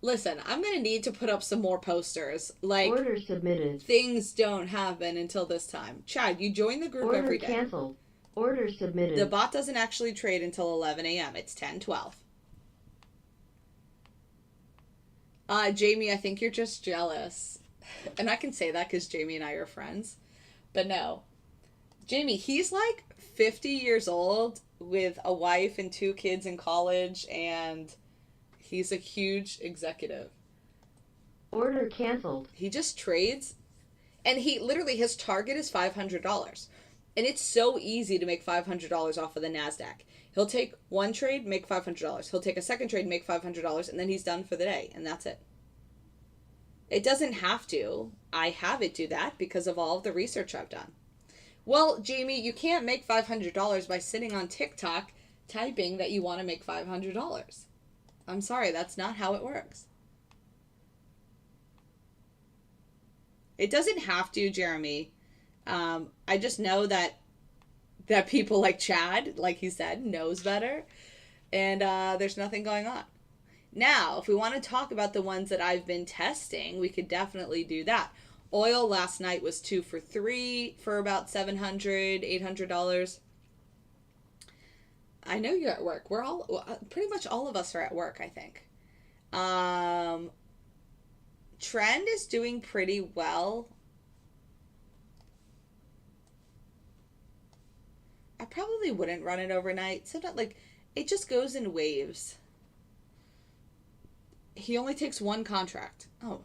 Listen, I'm going to need to put up some more posters. Like, order submitted. Things don't happen until this time. Chad, you join the group Order every day. canceled. Order submitted. The bot doesn't actually trade until 11 a.m. It's 10:12. Jamie, I think you're just jealous. And I can say that because Jamie and I are friends. But no. Jamie, he's like 50 years old with a wife and 2 kids in college, and he's a huge executive. Order canceled. He just trades, and he literally, his target is $500. And it's so easy to make $500 off of the NASDAQ. He'll take one trade, make $500. He'll take a second trade, make $500, and then he's done for the day, and that's it. It doesn't have to. I have it do that because of all of the research I've done. Well, Jamie, you can't make $500 by sitting on TikTok typing that you want to make $500. I'm sorry, that's not how it works. It doesn't have to, Jeremy. I just know that people like Chad, like he said, knows better. And there's nothing going on. Now, if we want to talk about the ones that I've been testing, we could definitely do that. Oil last night was 2 for 3 for about $700, $800. I know you're at work. We're all, pretty much all of us are at work, I think. Trend is doing pretty well. I probably wouldn't run it overnight. Sometimes, like, it just goes in waves. He only takes one contract. Oh.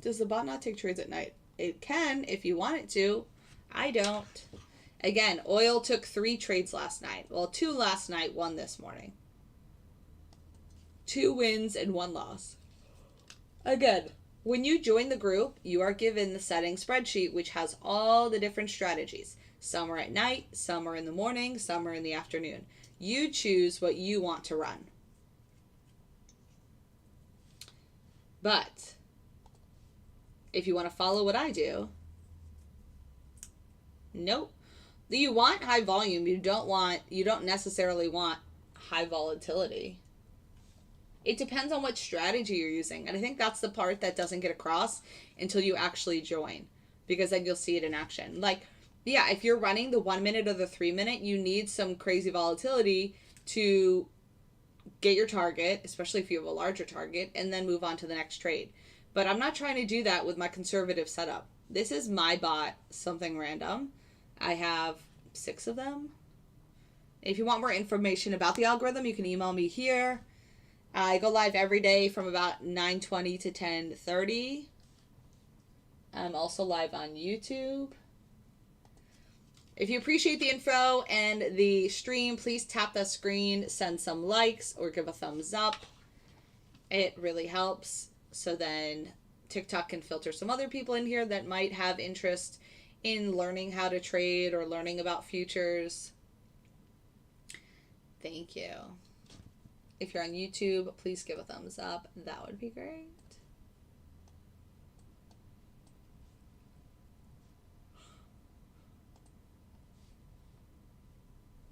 Does the bot not take trades at night? It can if you want it to. I don't. Again, oil took 3 trades last night. Well, 2 last night, 1 this morning. 2 wins and 1 loss. Again, when you join the group, you are given the settings spreadsheet, which has all the different strategies. Some are at night, some are in the morning, some are in the afternoon. You choose what you want to run. But if you want to follow what I do, nope. You want high volume. You don't necessarily want high volatility. It depends on what strategy you're using. And I think that's the part that doesn't get across until you actually join, because then you'll see it in action. Like, yeah, if you're running the 1 minute or the 3 minute, you need some crazy volatility to get your target, especially if you have a larger target, and then move on to the next trade. But I'm not trying to do that with my conservative setup. This is my bot, something random. I have 6 of them. If you want more information about the algorithm, you can email me here. I go live every day from about 9:20 to 10:30. I'm also live on YouTube. If you appreciate the info and the stream, please tap that screen, send some likes, or give a thumbs up. It really helps. So then TikTok can filter some other people in here that might have interest in learning how to trade or learning about futures. Thank you. If you're on YouTube, please give a thumbs up. That would be great.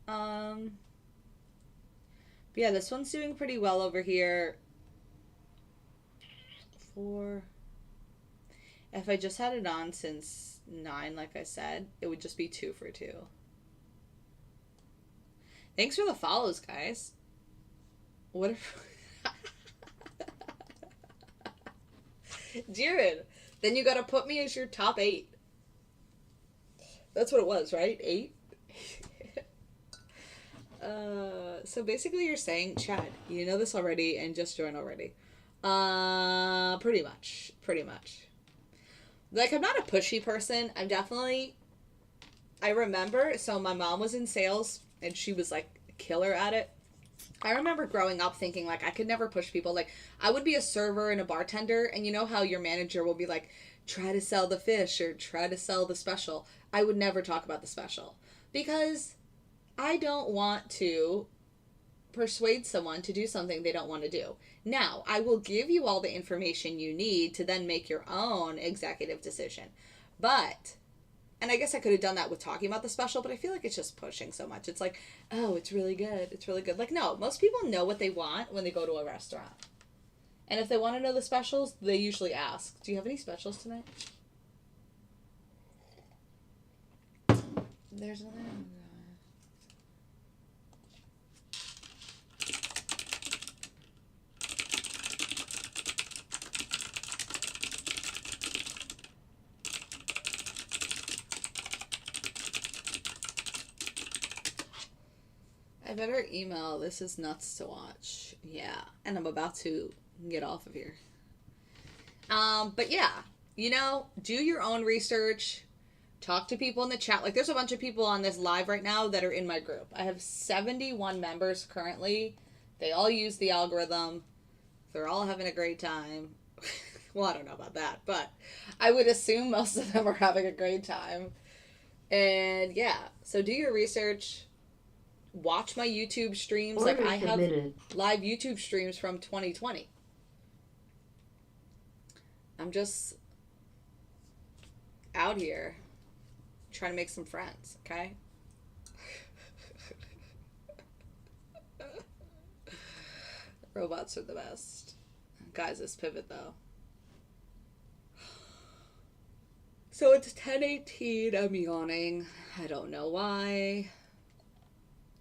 But yeah, this one's doing pretty well over here. 4. If I just had it on since 9, like I said, it would just be 2 for 2. Thanks for the follows, guys. What if... Jared, then you gotta put me as your top 8. That's what it was, right? 8? So basically you're saying, Chad, you know this already and just join already. Pretty much. Like, I'm not a pushy person. I remember, so my mom was in sales and she was like a killer at it. I remember growing up thinking, like, I could never push people. Like, I would be a server and a bartender, and you know how your manager will be like, try to sell the fish or try to sell the special. I would never talk about the special because I don't want to persuade someone to do something they don't want to do. Now, I will give you all the information you need to then make your own executive decision. But, and I guess I could have done that with talking about the special, but I feel like it's just pushing so much. It's like, oh, it's really good. It's really good. Like, no, most people know what they want when they go to a restaurant. And if they want to know the specials, they usually ask, do you have any specials tonight? There's another one. I better email. This is nuts to watch. Yeah. And I'm about to get off of here. But yeah, you know, do your own research. Talk to people in the chat. Like, there's a bunch of people on this live right now that are in my group. I have 71 members currently. They all use the algorithm. They're all having a great time. Well, I don't know about that, but I would assume most of them are having a great time. And yeah, so do your research. Watch my YouTube streams. Order like, I have submitted. live YouTube streams from 2020. I'm just out here trying to make some friends, okay? Robots are the best. Guys, this pivot though. So it's 10:18. I'm yawning. I don't know why.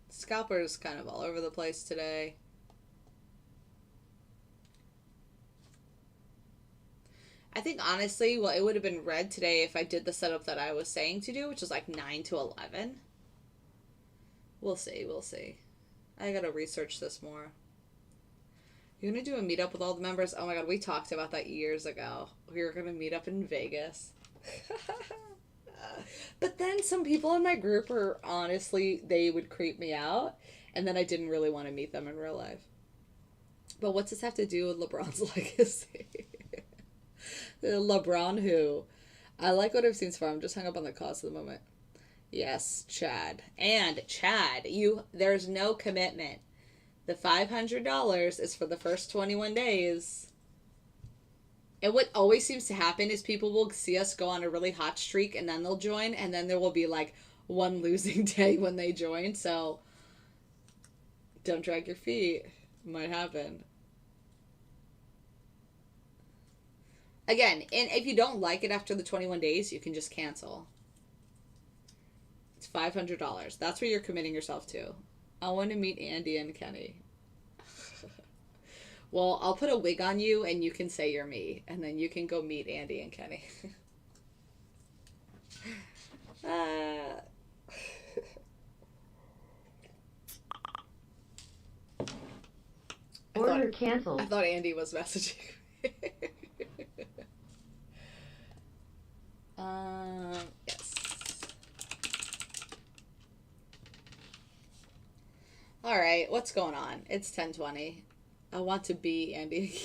Scalper's kind of all over the place today. I think honestly, well, it would have been red today if I did the setup that I was saying to do, which is like 9 to 11. We'll see, we'll see. I gotta research this more. You're gonna do a meetup with all the members? Oh my god, we talked about that years ago. We were gonna meet up in Vegas. But then some people in my group are, honestly, they would creep me out. And then I didn't really want to meet them in real life. But what's this have to do with LeBron's legacy? LeBron who? I like what I've seen so far. I'm just hung up on the cost at the moment. Yes, Chad. And Chad, there's no commitment. The $500 is for the first 21 days. And what always seems to happen is people will see us go on a really hot streak and then they'll join, and then there will be like one losing day when they join. So don't drag your feet. It might happen. Again, and if you don't like it after the 21 days, you can just cancel. It's $500. That's what you're committing yourself to. I want to meet Andy and Kenny. Well, I'll put a wig on you and you can say you're me. And then you can go meet Andy and Kenny. Order canceled. I thought Andy was messaging me. Yes. Alright, what's going on? It's 10:20. I want to be Andy.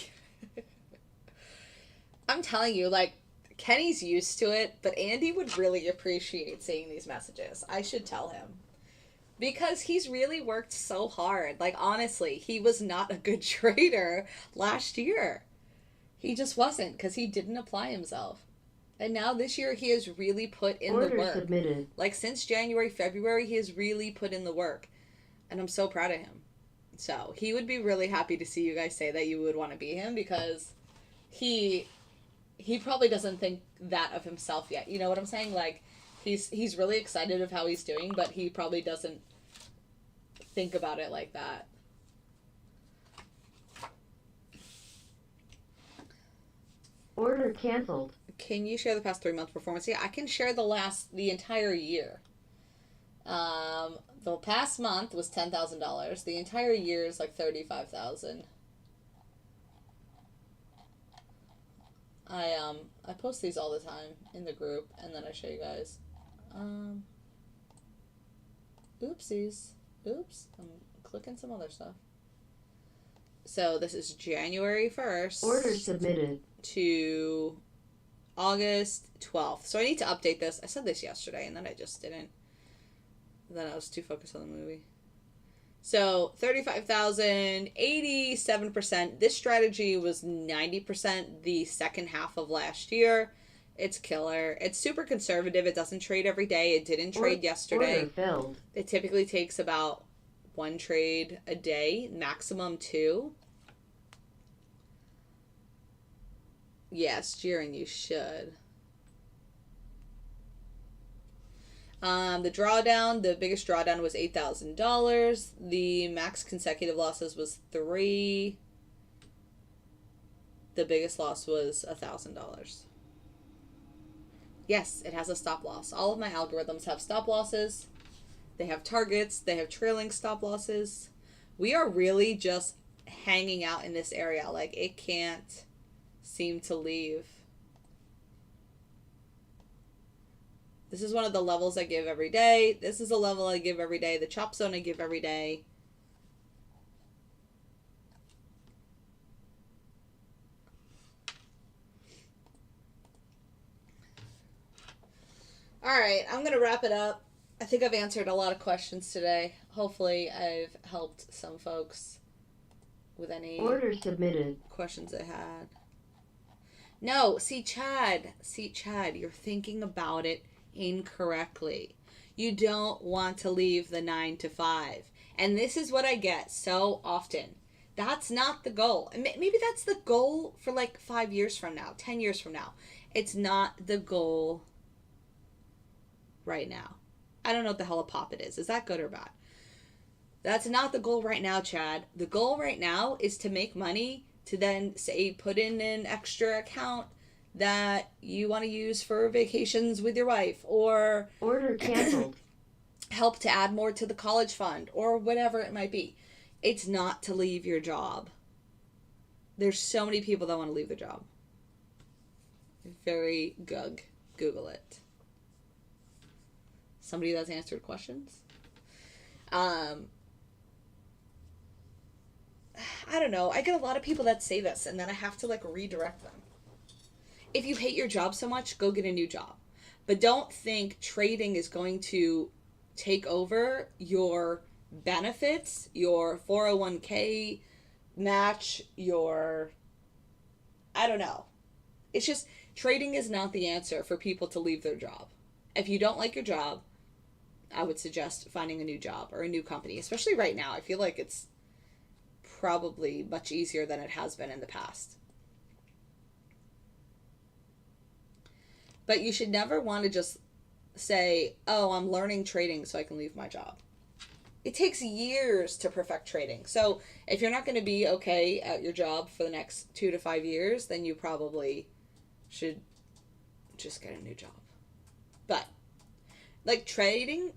I'm telling you, like, Kenny's used to it, but Andy would really appreciate seeing these messages. I should tell him. Because he's really worked so hard. Like, honestly, he was not a good trader last year. He just wasn't, because he didn't apply himself. And now this year, he has really put in the work. Submitted. Like, since January, February, he has really put in the work. And I'm so proud of him. So, he would be really happy to see you guys say that you would want to be him, because he probably doesn't think that of himself yet. You know what I'm saying? Like, he's really excited of how he's doing, but he probably doesn't think about it like that. Order canceled. Can you share the past 3 month performance? Yeah, I can share the entire year. The past month was $10,000. The entire year is like $35,000. I post these all the time in the group, and then I show you guys. Oopsies. Oops. I'm clicking some other stuff. So this is January 1st. Order submitted. To August 12th. So I need to update this. I said this yesterday, and then I just didn't. Then I was too focused on the movie. So 35,000, 87%. This strategy was 90% the second half of last year. It's killer. It's super conservative. It doesn't trade every day. It didn't trade yesterday. Order filled. It typically takes about 1 trade a day, maximum 2. Yes, Jiren, you should. The drawdown, the biggest drawdown was $8,000. The max consecutive losses was 3. The biggest loss was $1,000. Yes, it has a stop loss. All of my algorithms have stop losses. They have targets. They have trailing stop losses. We are really just hanging out in this area. Like, it can't seem to leave. This is one of the levels I give every day. This is a level I give every day. The chop zone I give every day. All right, I'm going to wrap it up. I think I've answered a lot of questions today. Hopefully I've helped some folks with any Order submitted. questions they had. No, see, Chad, you're thinking about it incorrectly. You don't want to leave the 9 to 5. And this is what I get so often. That's not the goal. Maybe that's the goal for like 5 years from now, 10 years from now. It's not the goal right now. I don't know what the hell a poppet is. Is that good or bad? That's not the goal right now, Chad. The goal right now is to make money to then, say, put in an extra account that you want to use for vacations with your wife, or Order canceled. help to add more to the college fund, or whatever it might be. It's not to leave your job. There's so many people that want to leave their job. Very gug. Google it. Somebody that's answered questions. I don't know. I get a lot of people that say this, and then I have to like redirect them. If you hate your job so much, go get a new job. But don't think trading is going to take over your benefits, your 401k match, your... I don't know. It's just, trading is not the answer for people to leave their job. If you don't like your job, I would suggest finding a new job or a new company, especially right now. I feel like it's probably much easier than it has been in the past. But you should never want to just say, oh, I'm learning trading so I can leave my job. It takes years to perfect trading. So if you're not going to be okay at your job for the next 2 to 5 years, then you probably should just get a new job. But like trading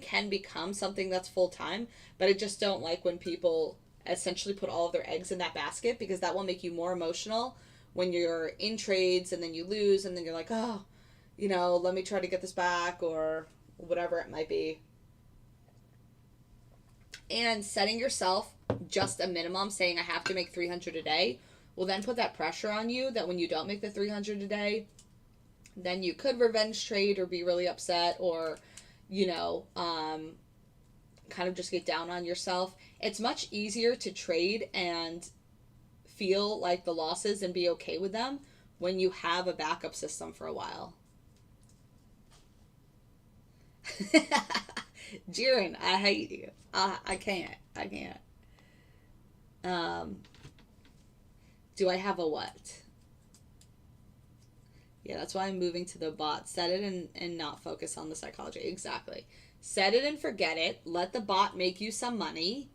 can become something that's full-time, but I just don't like when people essentially put all of their eggs in that basket, because that will make you more emotional when you're in trades and then you lose and then you're like, oh, let me try to get this back, or whatever it might be. And setting yourself just a minimum, saying I have to make 300 a day, will then put that pressure on you that when you don't make the 300 a day, then you could revenge trade or be really upset, or, kind of just get down on yourself. It's much easier to trade and feel like the losses and be okay with them when you have a backup system for a while. Jiren, I hate you. I can't. Do I have a what? Yeah, that's why I'm moving to the bot. Set it and not focus on the psychology. Exactly. Set it and forget it. Let the bot make you some money.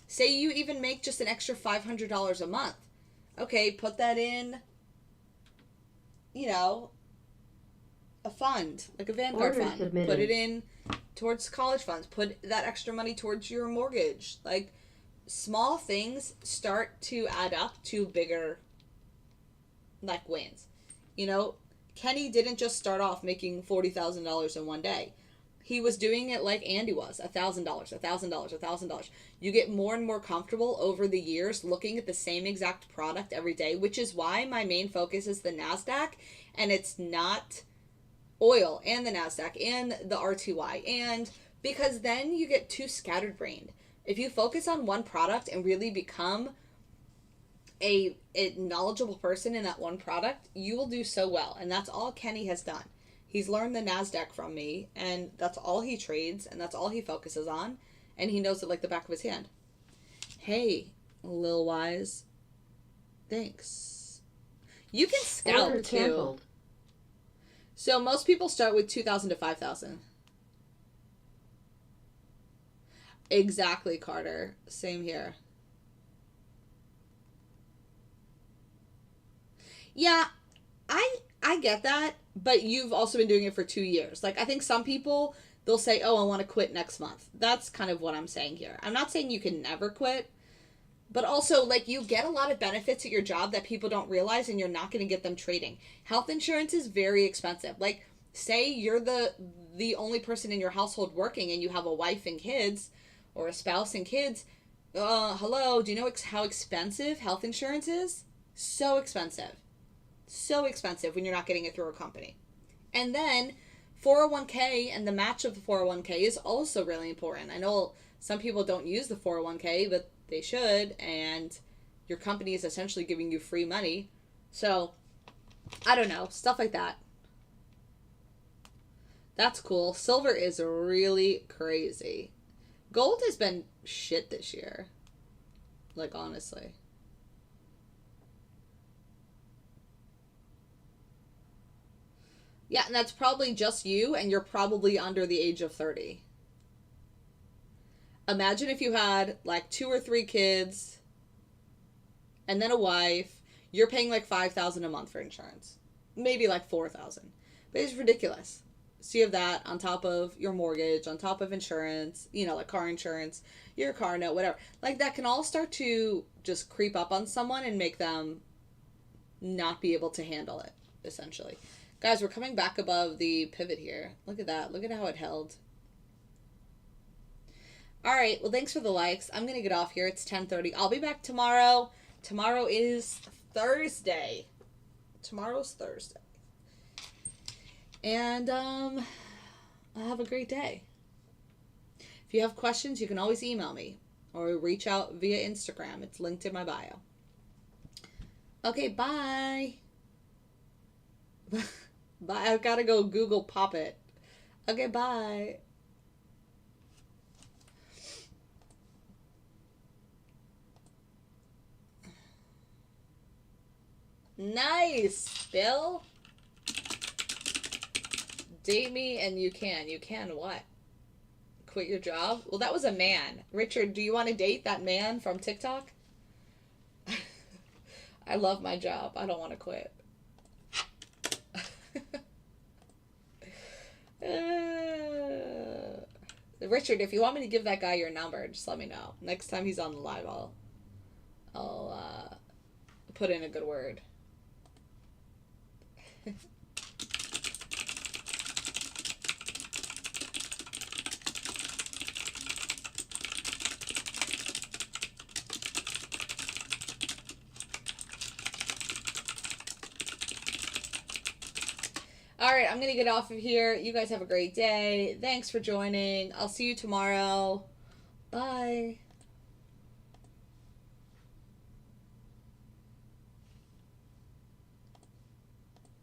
Say you even make just an extra $500 a month. Okay, put that in, a fund, like a Vanguard Order fund. submitted. Put it in towards college funds. Put that extra money towards your mortgage. Like, small things start to add up to bigger, like, wins. Kenny didn't just start off making $40,000 in one day. He was doing it like Andy was, $1,000, $1,000, $1,000. You get more and more comfortable over the years looking at the same exact product every day, which is why my main focus is the NASDAQ, and it's not oil and the NASDAQ and the RTY, and because then you get too scattered-brained. If you focus on one product and really become a knowledgeable person in that one product, you will do so well. And that's all Kenny has done. He's learned the NASDAQ from me, and that's all he trades, and that's all he focuses on, and he knows it like the back of his hand. Hey, Lil Wise. Thanks. You can scalp Order too. canceled. So most people start with 2,000 to 5,000. Exactly, Carter. Same here. Yeah, I get that, but you've also been doing it for 2 years. Like, I think some people, they'll say, oh, I want to quit next month. That's kind of what I'm saying here. I'm not saying you can never quit, but also, like, you get a lot of benefits at your job that people don't realize, and you're not going to get them trading. Health insurance is very expensive. Like, say you're the only person in your household working and you have a wife and kids, or a spouse and kids. Hello, do you know how expensive health insurance is? So expensive. So expensive when you're not getting it through a company. And then 401k and the match of the 401k is also really important. I know some people don't use the 401k, but they should, and your company is essentially giving you free money. So, I don't know, stuff like that. That's cool. Silver is really crazy. Gold has been shit this year. Like, honestly. Yeah, and that's probably just you, and you're probably under the age of 30. Imagine if you had like 2 or 3 kids and then a wife. You're paying like $5,000 a month for insurance. Maybe like $4,000. But it's ridiculous. So you have that on top of your mortgage, on top of insurance, you know, like car insurance, your car note, whatever. Like, that can all start to just creep up on someone and make them not be able to handle it, essentially. Guys, we're coming back above the pivot here. Look at that. Look at how it held. All right. Well, thanks for the likes. I'm going to get off here. It's 10:30. I'll be back tomorrow. Tomorrow is Thursday. Tomorrow's Thursday. And have a great day. If you have questions, you can always email me or reach out via Instagram. It's linked in my bio. Okay, bye. Bye. I've got to go Google Pop It. Okay, bye. Nice, Bill. Date me and you can. You can what? Quit your job? Well, that was a man. Richard, do you want to date that man from TikTok? I love my job. I don't want to quit. Richard, if you want me to give that guy your number, just let me know. Next time he's on the live, I'll put in a good word. All right, I'm going to get off of here. You guys have a great day. Thanks for joining. I'll see you tomorrow. Bye.